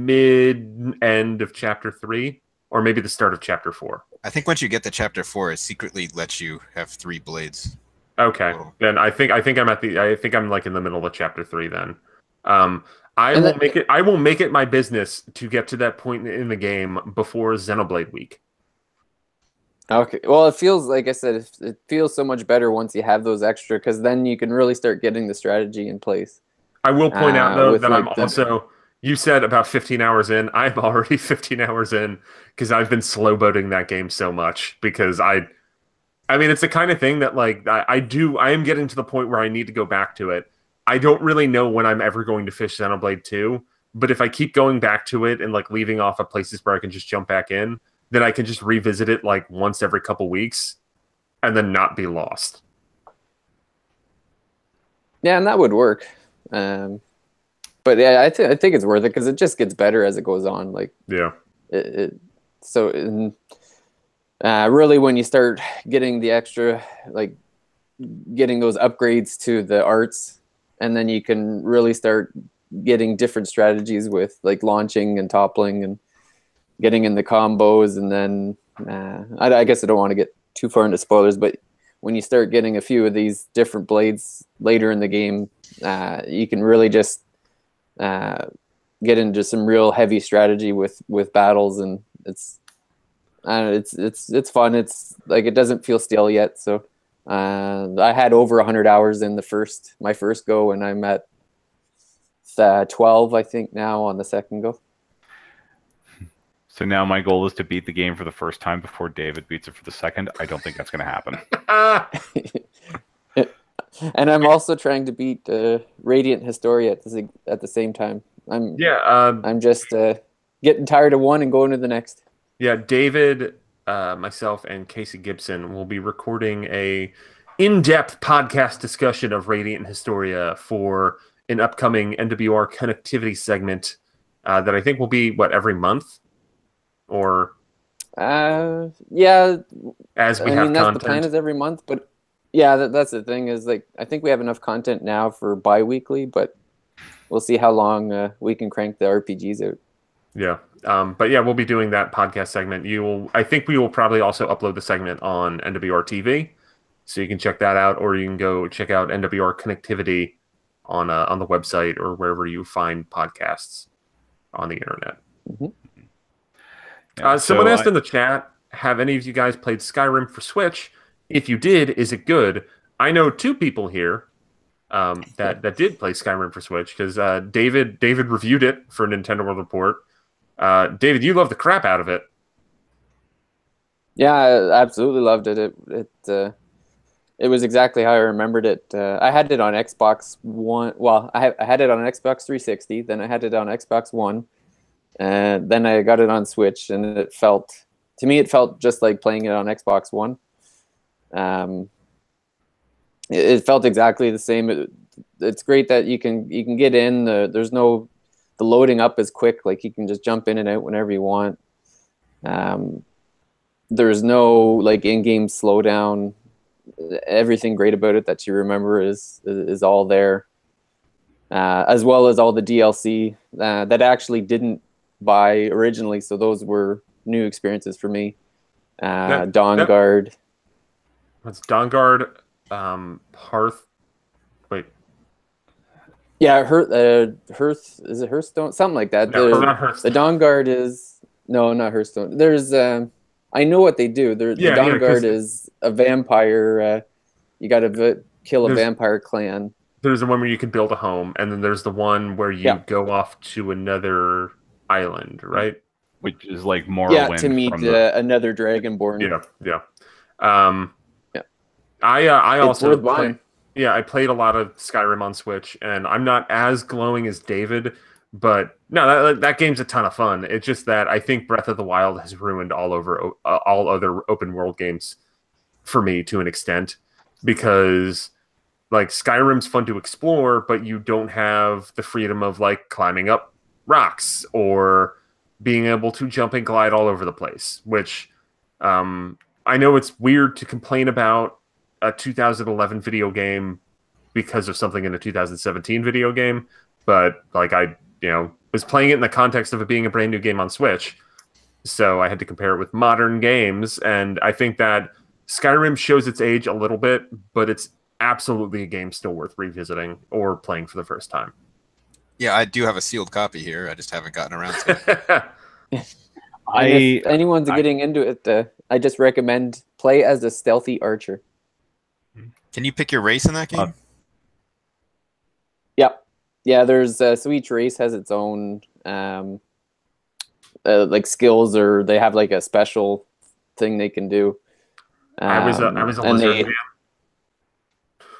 mid-end of chapter 3, or maybe the start of chapter 4. I think once you get to chapter 4, it secretly lets you have 3 blades. Okay, Total. then I think I'm like in the middle of chapter 3 then. I will make it my business to get to that point in the game before Xenoblade Week. Okay. Well, it feels like I said, it feels so much better once you have those extra, because then you can really start getting the strategy in place. I will point out though that like I'm also. You said about 15 hours in. I'm already 15 hours in because I've been slow boating that game so much. Because I mean, it's the kind of thing that like I am getting to the point where I need to go back to it. I don't really know when I'm ever going to fish Xenoblade 2, but if I keep going back to it and like leaving off at places where I can just jump back in, then I can just revisit it like once every couple weeks and then not be lost. Yeah, and that would work. But yeah, I think it's worth it because it just gets better as it goes on. Like Yeah. Really when you start getting the extra, like getting those upgrades to the arts, and then you can really start getting different strategies with like launching and toppling and getting in the combos. And then I guess I don't want to get too far into spoilers, but when you start getting a few of these different blades later in the game, you can really just get into some real heavy strategy with battles, and it's fun. It's like it doesn't feel stale yet. So I had over 100 hours in my first go, and I'm at 12, I think, now on the second go. So now my goal is to beat the game for the first time before David beats it for the second. I don't think that's going to happen. And I'm also trying to beat Radiant Historia at the same time. I'm just getting tired of one and going to the next. Yeah, David, myself, and Casey Gibson will be recording a in-depth podcast discussion of Radiant Historia for an upcoming NWR connectivity segment that I think will be every month, or yeah. As we I have mean, that's content. the plan is every month, but yeah, that's the thing is like I think we have enough content now for bi-weekly, but we'll see how long we can crank the RPGs out. Yeah. But yeah, we'll be doing that podcast segment. I think we will probably also upload the segment on NWR TV, so you can check that out, or you can go check out NWR Connectivity on the website or wherever you find podcasts. on the internet. Mm-hmm. Yeah, Someone asked in the chat, have any of you guys played Skyrim for Switch? If you did, is it good? I know 2 people here that did play Skyrim for Switch, because David reviewed it for Nintendo World Report. David, you loved the crap out of it. Yeah, I absolutely loved it. It was exactly how I remembered it. I had it on Xbox One. Well, I had it on Xbox 360. Then I had it on Xbox One, and then I got it on Switch. And to me, it felt just like playing it on Xbox One. It felt exactly the same. It's great that you can get in. The loading up is quick. Like you can just jump in and out whenever you want. There's no like in-game slowdown. Everything great about it that you remember is all there, as well as all the DLC that I actually didn't buy originally. So those were new experiences for me. Dawnguard. That's Dawnguard, Hearth. Wait. Yeah, Hearth, is it Hearthstone? Something like that. No, not Hearthstone. The Dawnguard is not Hearthstone. There's I know what they do. The Dawnguard is a vampire. You got to kill a vampire clan. There's the one where you can build a home, and then there's the one where you go off to another island, right? Which is like Morrowind. To meet another Dragonborn. Yeah. I also played. I played a lot of Skyrim on Switch, and I'm not as glowing as David, but no, that game's a ton of fun. It's just that I think Breath of the Wild has ruined all other open world games for me to an extent, because like Skyrim's fun to explore, but you don't have the freedom of like climbing up rocks or being able to jump and glide all over the place, which I know it's weird to complain about a 2011 video game because of something in a 2017 video game, but like I was playing it in the context of it being a brand new game on Switch, so I had to compare it with modern games, and I think that Skyrim shows its age a little bit, but it's absolutely a game still worth revisiting or playing for the first time. Yeah, I do have a sealed copy here. I just haven't gotten around to it. If anyone's getting into it, I just recommend play as a stealthy archer. Can you pick your race in that game? Yeah. There's so each race has its own like skills, or they have like a special thing they can do. I was a lizard man.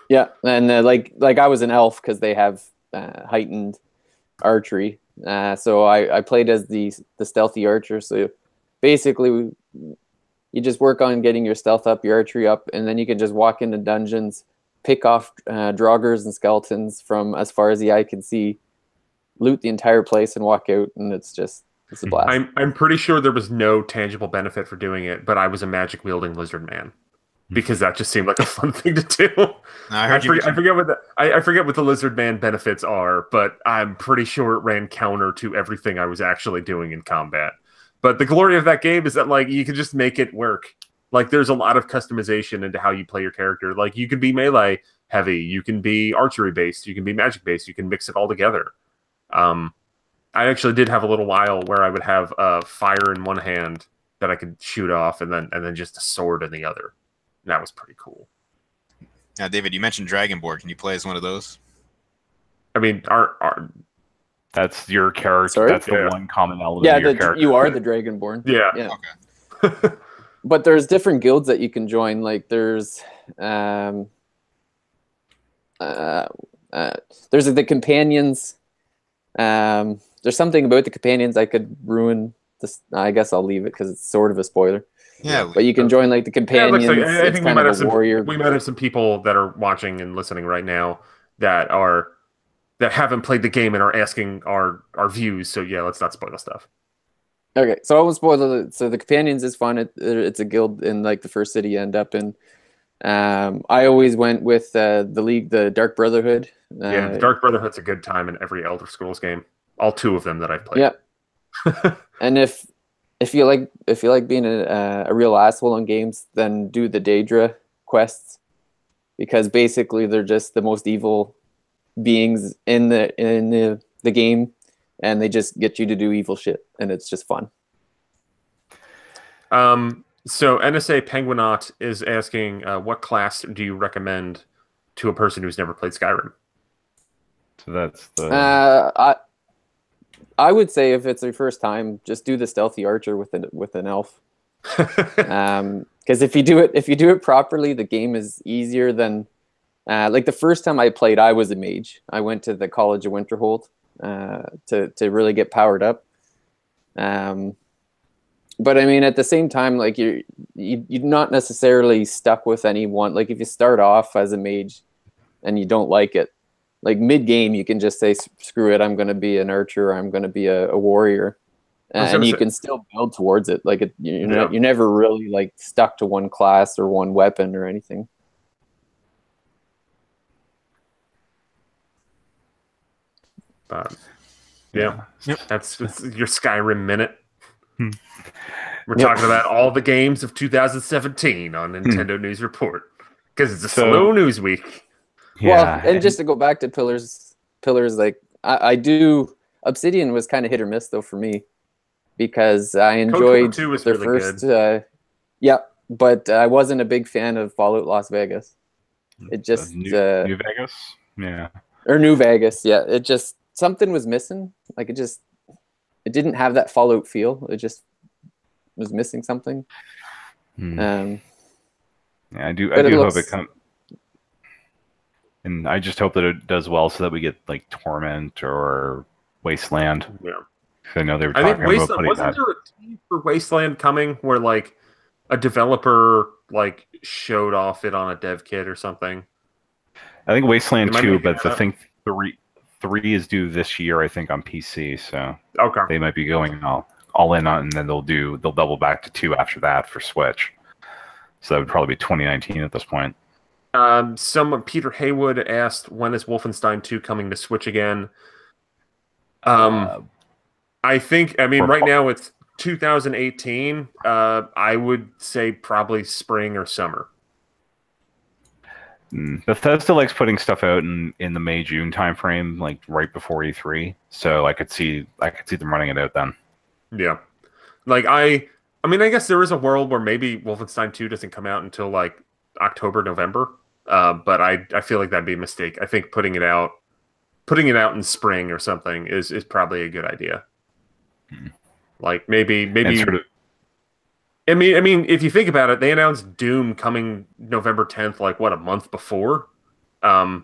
Yeah, and like I was an elf because they have heightened archery. So I played as the stealthy archer. So basically, you just work on getting your stealth up, your archery up, and then you can just walk into dungeons, pick off draugrs and skeletons from as far as the eye can see, loot the entire place, and walk out. And it's a blast. I'm pretty sure there was no tangible benefit for doing it, but I was a magic wielding lizard man, because that just seemed like a fun thing to do. I forget what the lizard man benefits are, but I'm pretty sure it ran counter to everything I was actually doing in combat. But the glory of that game is that like you can just make it work. Like there's a lot of customization into how you play your character. Like you can be melee heavy, you can be archery based, you can be magic based, you can mix it all together. I actually did have a little while where I would have fire in one hand that I could shoot off, and then just a sword in the other. And that was pretty cool. Now, David, you mentioned Dragonborn. Can you play as one of those? I mean, that's your character. Sorry? That's the one common element of your character. You are the Dragonborn. Yeah. Okay. But there's different guilds that you can join. Like there's the companions. There's something about the companions I could ruin. This, I guess I'll leave it because it's sort of a spoiler. Yeah, but you can join like the companions. I think we might have some people that are watching and listening right now that haven't played the game and are asking our views. So yeah, let's not spoil stuff. Okay, so I won't spoil it. So the companions is fun. It's a guild in like the first city you end up in. I always went with the League, the Dark Brotherhood. The Dark Brotherhood's a good time in every Elder Scrolls game. All 2 of them that I've played. Yeah. And if you like being a real asshole in games, then do the Daedra quests, because basically they're just the most evil beings in the game, and they just get you to do evil shit, and it's just fun. So NSA Penguinaut is asking, what class do you recommend to a person who's never played Skyrim? So that's the. I would say if it's your first time, just do the stealthy archer with an elf. Because if you do it properly, the game is easier than. Like the first time I played, I was a mage. I went to the College of Winterhold to really get powered up. But I mean, at the same time, like you're not necessarily stuck with any one. Like if you start off as a mage and you don't like it, like mid game, you can just say, "Screw it, I'm going to be an archer. Or I'm going to be a warrior," and you can still build towards it. Like you're never really like stuck to one class or one weapon or anything. That's your Skyrim minute. We're talking about all the games of 2017 on Nintendo News Report because it's a slow news week. Yeah. Well, and just to go back to Pillars, like I do. Obsidian was kind of hit or miss though for me because I enjoyed their really first. But I wasn't a big fan of Fallout Las Vegas. It just New Vegas, or New Vegas, It just something was missing. Like it didn't have that Fallout feel. It just was missing something. I do hope it comes. And I just hope that it does well so that we get like Torment or Wasteland. Yeah. I know they were talking about putting wasn't there a team for Wasteland coming where like a developer like showed off it on a dev kit or something? I think Wasteland 2, but I think 3 is due this year, I think, on PC. So they might be going all in on, and then they'll double back to 2 after that for Switch. So that would probably be 2019 at this point. Peter Haywood asked, when is Wolfenstein 2 coming to Switch again? I mean, right now it's 2018. I would say probably spring or summer. Bethesda likes putting stuff out in the May-June timeframe, like right before E3. So I could see them running it out then. Yeah, like I mean, I guess there is a world where maybe Wolfenstein 2 doesn't come out until like October, November. But I feel like that'd be a mistake. I think putting it out in spring or something is probably a good idea. Like maybe. Sort of, I mean, if you think about it, they announced Doom coming November 10th, like what, a month before. I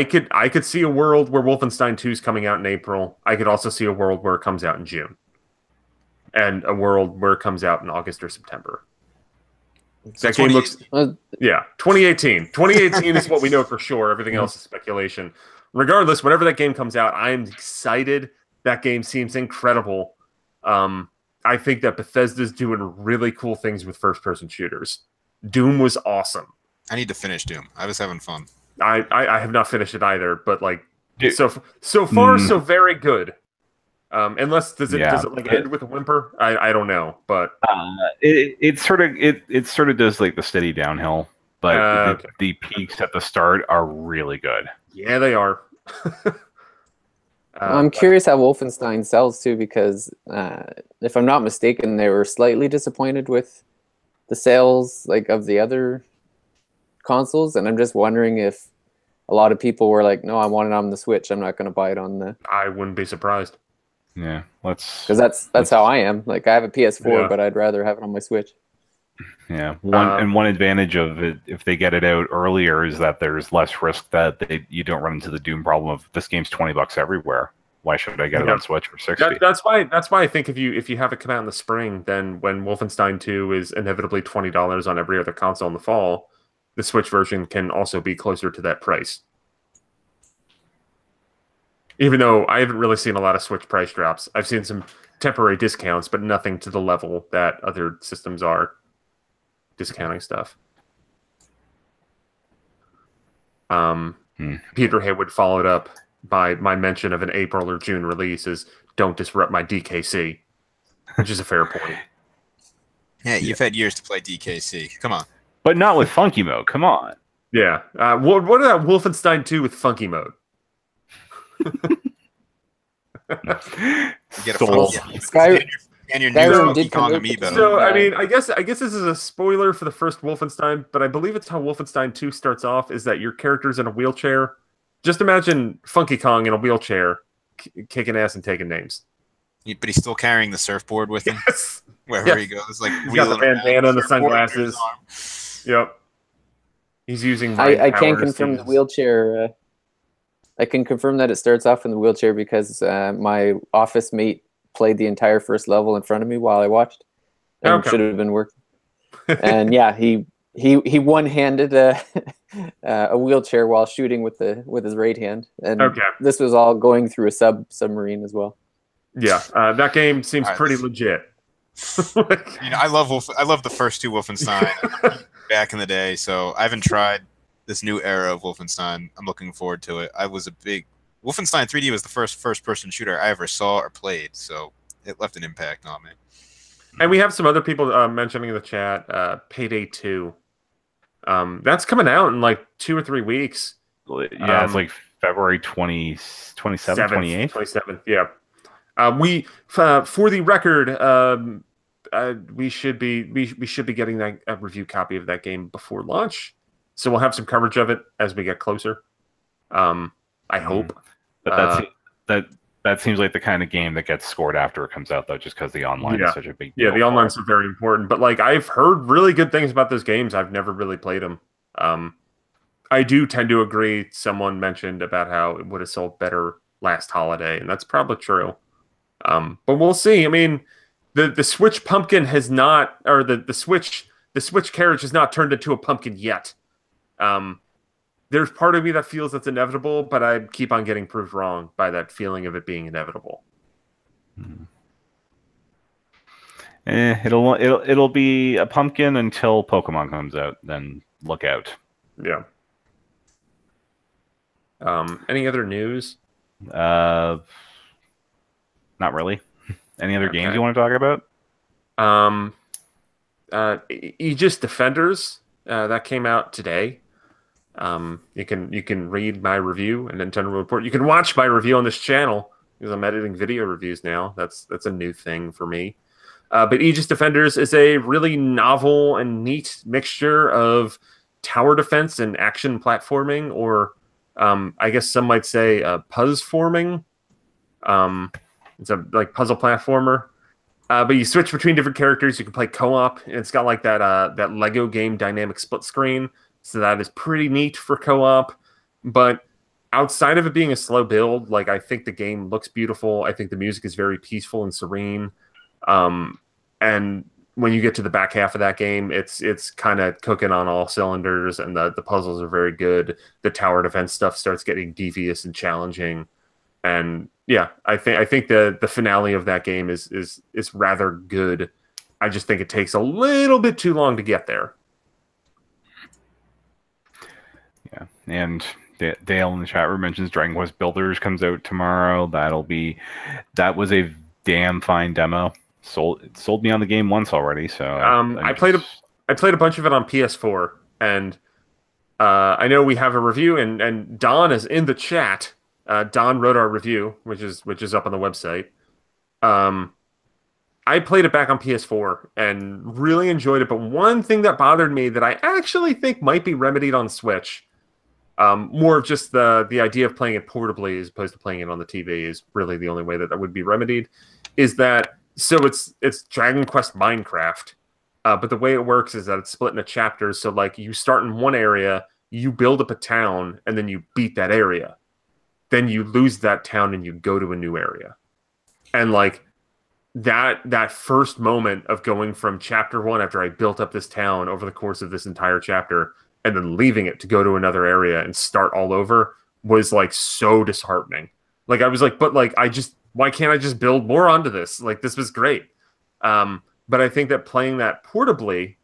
could see a world where Wolfenstein 2 is coming out in April. I could also see a world where it comes out in June, and a world where it comes out in August or September. That game looks 2018. 2018 is what we know for sure. Everything else is speculation. Regardless, whenever that game comes out, I am excited. That game seems incredible. I think that Bethesda's doing really cool things with first-person shooters. Doom was awesome. I need to finish Doom. I was having fun. I have not finished it either, but like so far so very good. Unless does it like end with a whimper? I don't know, but it sort of does like the steady downhill, but the peaks at the start are really good. Yeah, they are. I'm curious how Wolfenstein sells too, because if I'm not mistaken, they were slightly disappointed with the sales like of the other consoles, and I'm just wondering if a lot of people were like, "No, I want it on the Switch. I'm not going to buy it on the." I wouldn't be surprised. Yeah, because that's how I am. Like I have a PS4, but I'd rather have it on my Switch. Yeah, one advantage of it, if they get it out earlier, is that there's less risk that you don't run into the Doom problem of this game's $20 everywhere. Why should I get it on Switch for $60? That's why I think if you have it come out in the spring, then when Wolfenstein 2 is inevitably $20 on every other console in the fall, the Switch version can also be closer to that price. Even though I haven't really seen a lot of Switch price drops, I've seen some temporary discounts, but nothing to the level that other systems are discounting stuff. Peter Haywood followed up by my mention of an April or June release is "Don't disrupt my DKC," which is a fair point. Yeah, you've had years to play DKC. Come on. But not with funky mode. Come on. Yeah. What about Wolfenstein 2 with funky mode? You get a Sold. and your new Skyrim Funky did come Kong out with amiibo. So I mean, I guess this is a spoiler for the first Wolfenstein, but I believe it's how Wolfenstein 2 starts off. Is that your character's in a wheelchair? Just imagine Funky Kong in a wheelchair, kicking ass and taking names. But he's still carrying the surfboard with him Yes. wherever he goes. Like He's got the bandana and the sunglasses. Yep. He's using mind I can powers confirm to- the wheelchair. I can confirm that it starts off in the wheelchair because my office mate played the entire first level in front of me while I watched, and Okay. should have been working. And yeah, he one-handed a wheelchair while shooting with his right hand, and Okay. this was all going through a submarine as well. Yeah, that game seems All right, pretty let's- legit. I love the first two Wolfenstein back in the day. So I haven't tried this new era of Wolfenstein. I'm looking forward to it. I was a big Wolfenstein 3D was the first person shooter I ever saw or played, so it left an impact on me. And we have some other people mentioning in the chat, Payday 2. That's coming out in like 2 or 3 weeks. Yeah, it's like February 27th, 28th. 27th, yeah. We for the record, we should be getting a review copy of that game before launch. So we'll have some coverage of it as we get closer. I hope. But that seems like the kind of game that gets scored after it comes out, though, just because the online is such a big deal. Yeah, the online's so very important. But like, I've heard really good things about those games. I've never really played them. I do tend to agree. Someone mentioned about how it would have sold better last holiday, and that's probably true. But we'll see. I mean, the Switch pumpkin has not, or the Switch carriage has not turned into a pumpkin yet. There's part of me that feels it's inevitable, but I keep on getting proved wrong by that feeling of it being inevitable. It'll be a pumpkin until Pokemon comes out. Then look out. Yeah. Any other news? Not really. Any other games you want to talk about? Aegis Defenders that came out today. You can read my review and Nintendo Report. You can watch my review on this channel because I'm editing video reviews now. That's a new thing for me. But Aegis Defenders is a really novel and neat mixture of tower defense and action platforming, or I guess some might say puzzle forming. It's a like puzzle platformer. But you switch between different characters. You can play co-op, and it's got like that Lego game dynamic split screen. So that is pretty neat for co-op. But outside of it being a slow build, like I think the game looks beautiful. I think the music is very peaceful and serene. And when you get to the back half of that game, it's kind of cooking on all cylinders, and the puzzles are very good. The tower defense stuff starts getting devious and challenging. And yeah, I think the finale of that game is rather good. I just think it takes a little bit too long to get there. Yeah, and Dale in the chat room mentions Dragon Quest Builders comes out tomorrow. That was a damn fine demo. It sold me on the game once already. So I played a bunch of it on PS4, and I know we have a review, and Don is in the chat. Don wrote our review, which is up on the website. I played it back on PS4 and really enjoyed it. But one thing that bothered me that I actually think might be remedied on Switch, more of just the idea of playing it portably as opposed to playing it on the TV is really the only way that would be remedied, is that so it's Dragon Quest Minecraft, but the way it works is that it's split into chapters. So like you start in one area, you build up a town, and then you beat that area. Then you lose that town and you go to a new area. And like that first moment of going from chapter 1 after I built up this town over the course of this entire chapter and then leaving it to go to another area and start all over was like so disheartening. Like I was like, but like why can't I just build more onto this? Like this was great. But I think that playing that portably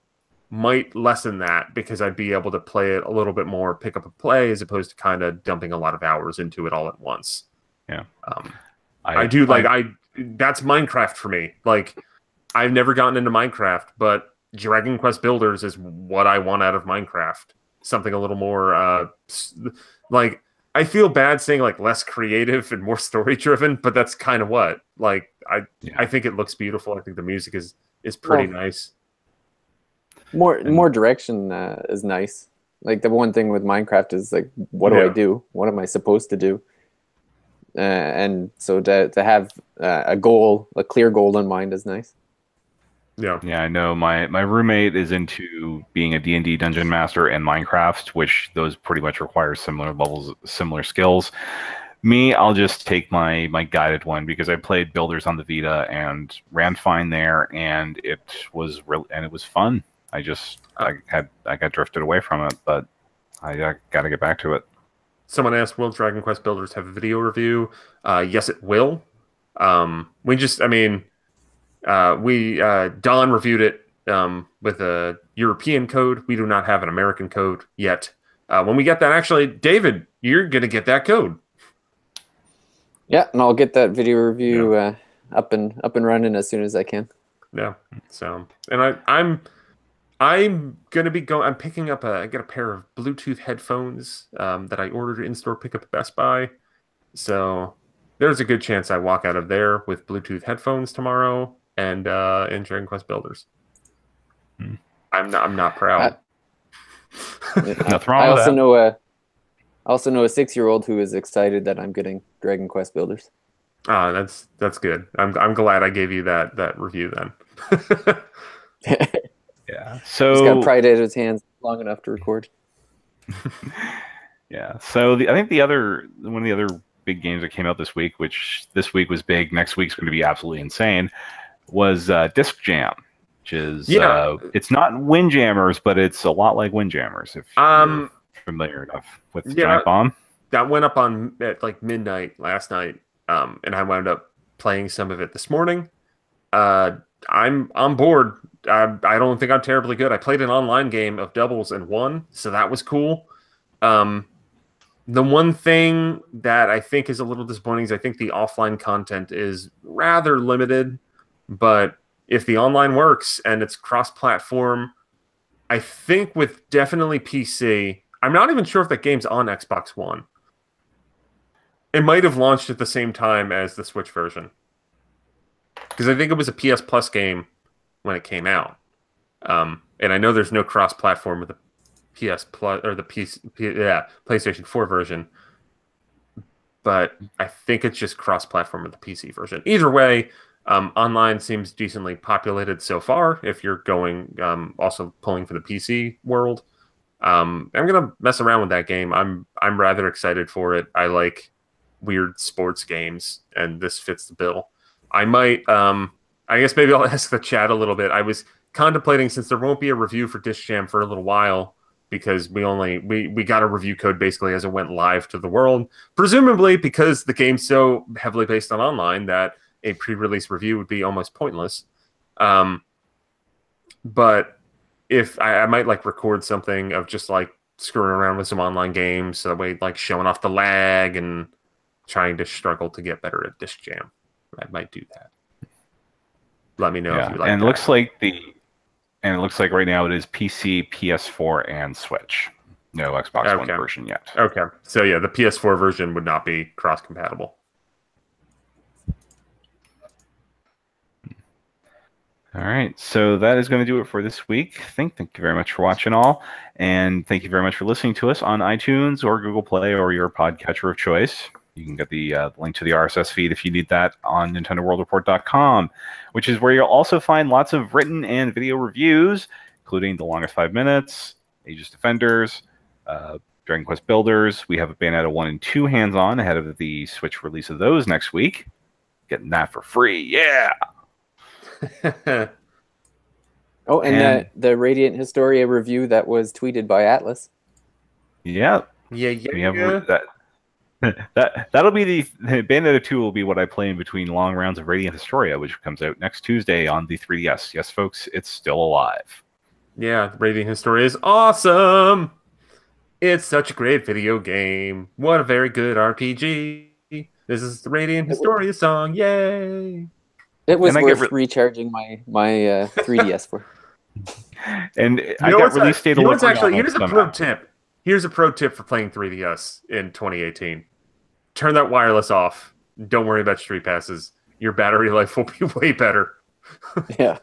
might lessen that because I'd be able to play it a little bit more pick up and play as opposed to kind of dumping a lot of hours into it all at once. Yeah. That's Minecraft for me. Like I've never gotten into Minecraft, but Dragon Quest Builders is what I want out of Minecraft. Something a little more like I feel bad saying like less creative and more story driven, but that's kind of what like I think it looks beautiful. I think the music is pretty nice. More direction is nice. Like the one thing with Minecraft is like, what do I do? What am I supposed to do? And so to have a goal, a clear goal in mind is nice. Yeah. Yeah, I know my roommate is into being a D&D dungeon master and Minecraft, which those pretty much require similar levels, similar skills. Me, I'll just take my guided one because I played Builders on the Vita and ran fine there, and it was fun. I got drifted away from it, but I got to get back to it. Someone asked, will Dragon Quest Builders have a video review? Yes, it will. Don reviewed it with a European code. We do not have an American code yet. When we get that, actually, David, you're going to get that code. Yeah, and I'll get that video review up and running as soon as I can. Yeah. So, and I'm gonna be going. I'm picking up I got a pair of Bluetooth headphones that I ordered in-store pickup at Best Buy. So there's a good chance I walk out of there with Bluetooth headphones tomorrow and in Dragon Quest Builders. I'm not proud. Nothing wrong with that. I also know a 6-year-old who is excited that I'm getting Dragon Quest Builders. That's good. I'm glad I gave you that review then. Yeah. So he's got pride at his hands long enough to record. Yeah. So I think one of the other big games that came out this week, which this week was big, next week's going to be absolutely insane, was Disc Jam, which is it's not Windjammers, but it's a lot like Windjammers if you're familiar enough with Giant Bomb. That went up at like midnight last night, and I wound up playing some of it this morning. I'm on board. I don't think I'm terribly good. I played an online game of doubles and won, so that was cool. The one thing that I think is a little disappointing is I think the offline content is rather limited, but if the online works and it's cross-platform, I think with definitely PC, I'm not even sure if that game's on Xbox One. It might have launched at the same time as the Switch version. Because I think it was a PS Plus game when it came out. And I know there's no cross-platform with the PS Plus or the PlayStation 4 version. But I think it's just cross-platform with the PC version. Either way, online seems decently populated so far. If you're going also pulling for the PC world, I'm gonna mess around with that game. I'm rather excited for it. I like weird sports games, and this fits the bill. I might, I guess maybe I'll ask the chat a little bit. I was contemplating, since there won't be a review for Disc Jam for a little while, because we got a review code basically as it went live to the world, presumably because the game's so heavily based on online that a pre-release review would be almost pointless. But if I might like record something of just like screwing around with some online games, so that way like showing off the lag and trying to struggle to get better at Disc Jam. I might do that. Let me know if you like and that. It looks like right now it is PC, PS4, and Switch. No Xbox One version yet. Okay. So yeah, the PS4 version would not be cross-compatible. All right, so that is going to do it for this week. Thank you very much for watching all, and thank you very much for listening to us on iTunes or Google Play or your podcatcher of choice. You can get the link to the RSS feed if you need that on NintendoWorldReport.com, which is where you'll also find lots of written and video reviews, including The Longest 5 Minutes, Aegis Defenders, Dragon Quest Builders. We have a Bayonetta 1 and 2 hands-on ahead of the Switch release of those next week. Getting that for free, yeah! Oh, and the Radiant Historia review that was tweeted by Atlas. Yeah. That'll be the Bayonetta 2 will be what I play in between long rounds of Radiant Historia, which comes out next Tuesday on the 3DS. Yes, folks, it's still alive. Yeah, Radiant Historia is awesome. It's such a great video game. What a very good RPG. This is the Radiant Historia song. Yay! It was worth recharging my 3DS for. And I got release date. Here's a pro tip. Here's a pro tip for playing 3DS in 2018. Turn that wireless off. Don't worry about street passes. Your battery life will be way better. Yeah.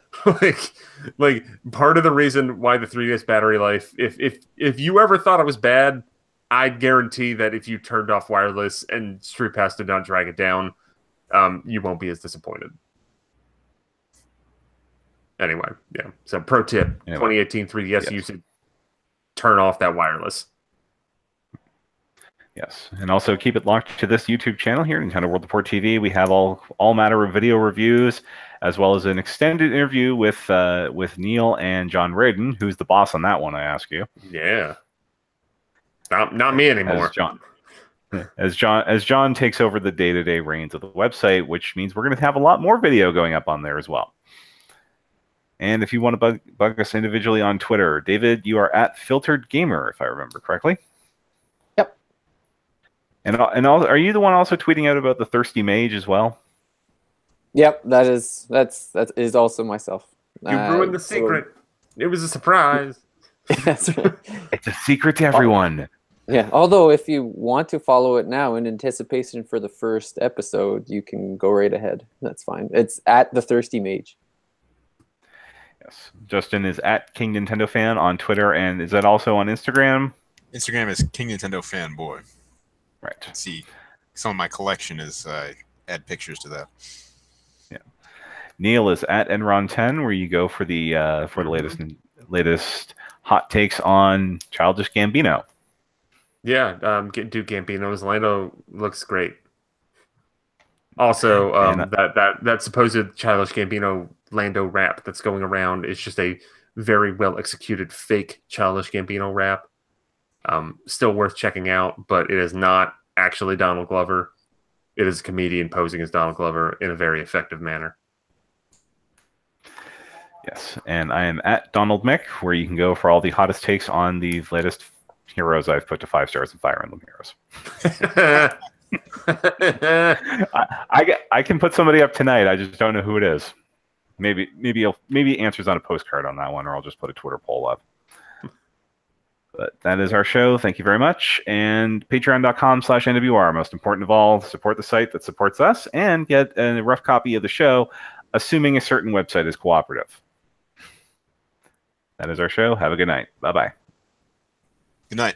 like part of the reason why the 3DS battery life, if you ever thought it was bad, I'd guarantee that if you turned off wireless and street pass did not drag it down, you won't be as disappointed. Anyway, yeah. So pro tip, 2018 3DS usage, turn off that wireless. Yes, and also keep it locked to this YouTube channel here, Nintendo World Report TV. We have all matter of video reviews, as well as an extended interview with Neil and John Raden. Who's the boss on that one, I ask you? Yeah. Not me anymore. As John takes over the day-to-day reins of the website, which means we're going to have a lot more video going up on there as well. And if you want to bug us individually on Twitter, David, you are at Filtered Gamer, if I remember correctly. Yep. And are you the one also tweeting out about the Thirsty Mage as well? Yep, that is also myself. You ruined the secret. It was a surprise. That's right. It's a secret to everyone. Yeah, although if you want to follow it now in anticipation for the first episode, you can go right ahead. That's fine. It's at the Thirsty Mage. Yes. Justin is at King Nintendo Fan on Twitter, and is that also on Instagram? Instagram is King Nintendo Fanboy. Right. See, some of my collection is add pictures to that. Yeah. Neil is at Enron10, where you go for the latest hot takes on Childish Gambino. Yeah, do Gambino's Lando looks great. Also, that supposed Childish Gambino Lando rap that's going around is just a very well executed fake Childish Gambino rap. Still worth checking out, but it is not actually Donald Glover. It is a comedian posing as Donald Glover in a very effective manner. Yes, and I am at Donald Mick, where you can go for all the hottest takes on the latest heroes I've put to 5 stars in Fire Emblem Heroes. I can put somebody up tonight. I just don't know who it is. Maybe answers on a postcard on that one, or I'll just put a Twitter poll up. But that is our show. Thank you very much. And patreon.com/NWR. Most important of all, support the site that supports us and get a rough copy of the show, assuming a certain website is cooperative. That is our show. Have a good night. Bye-bye. Good night.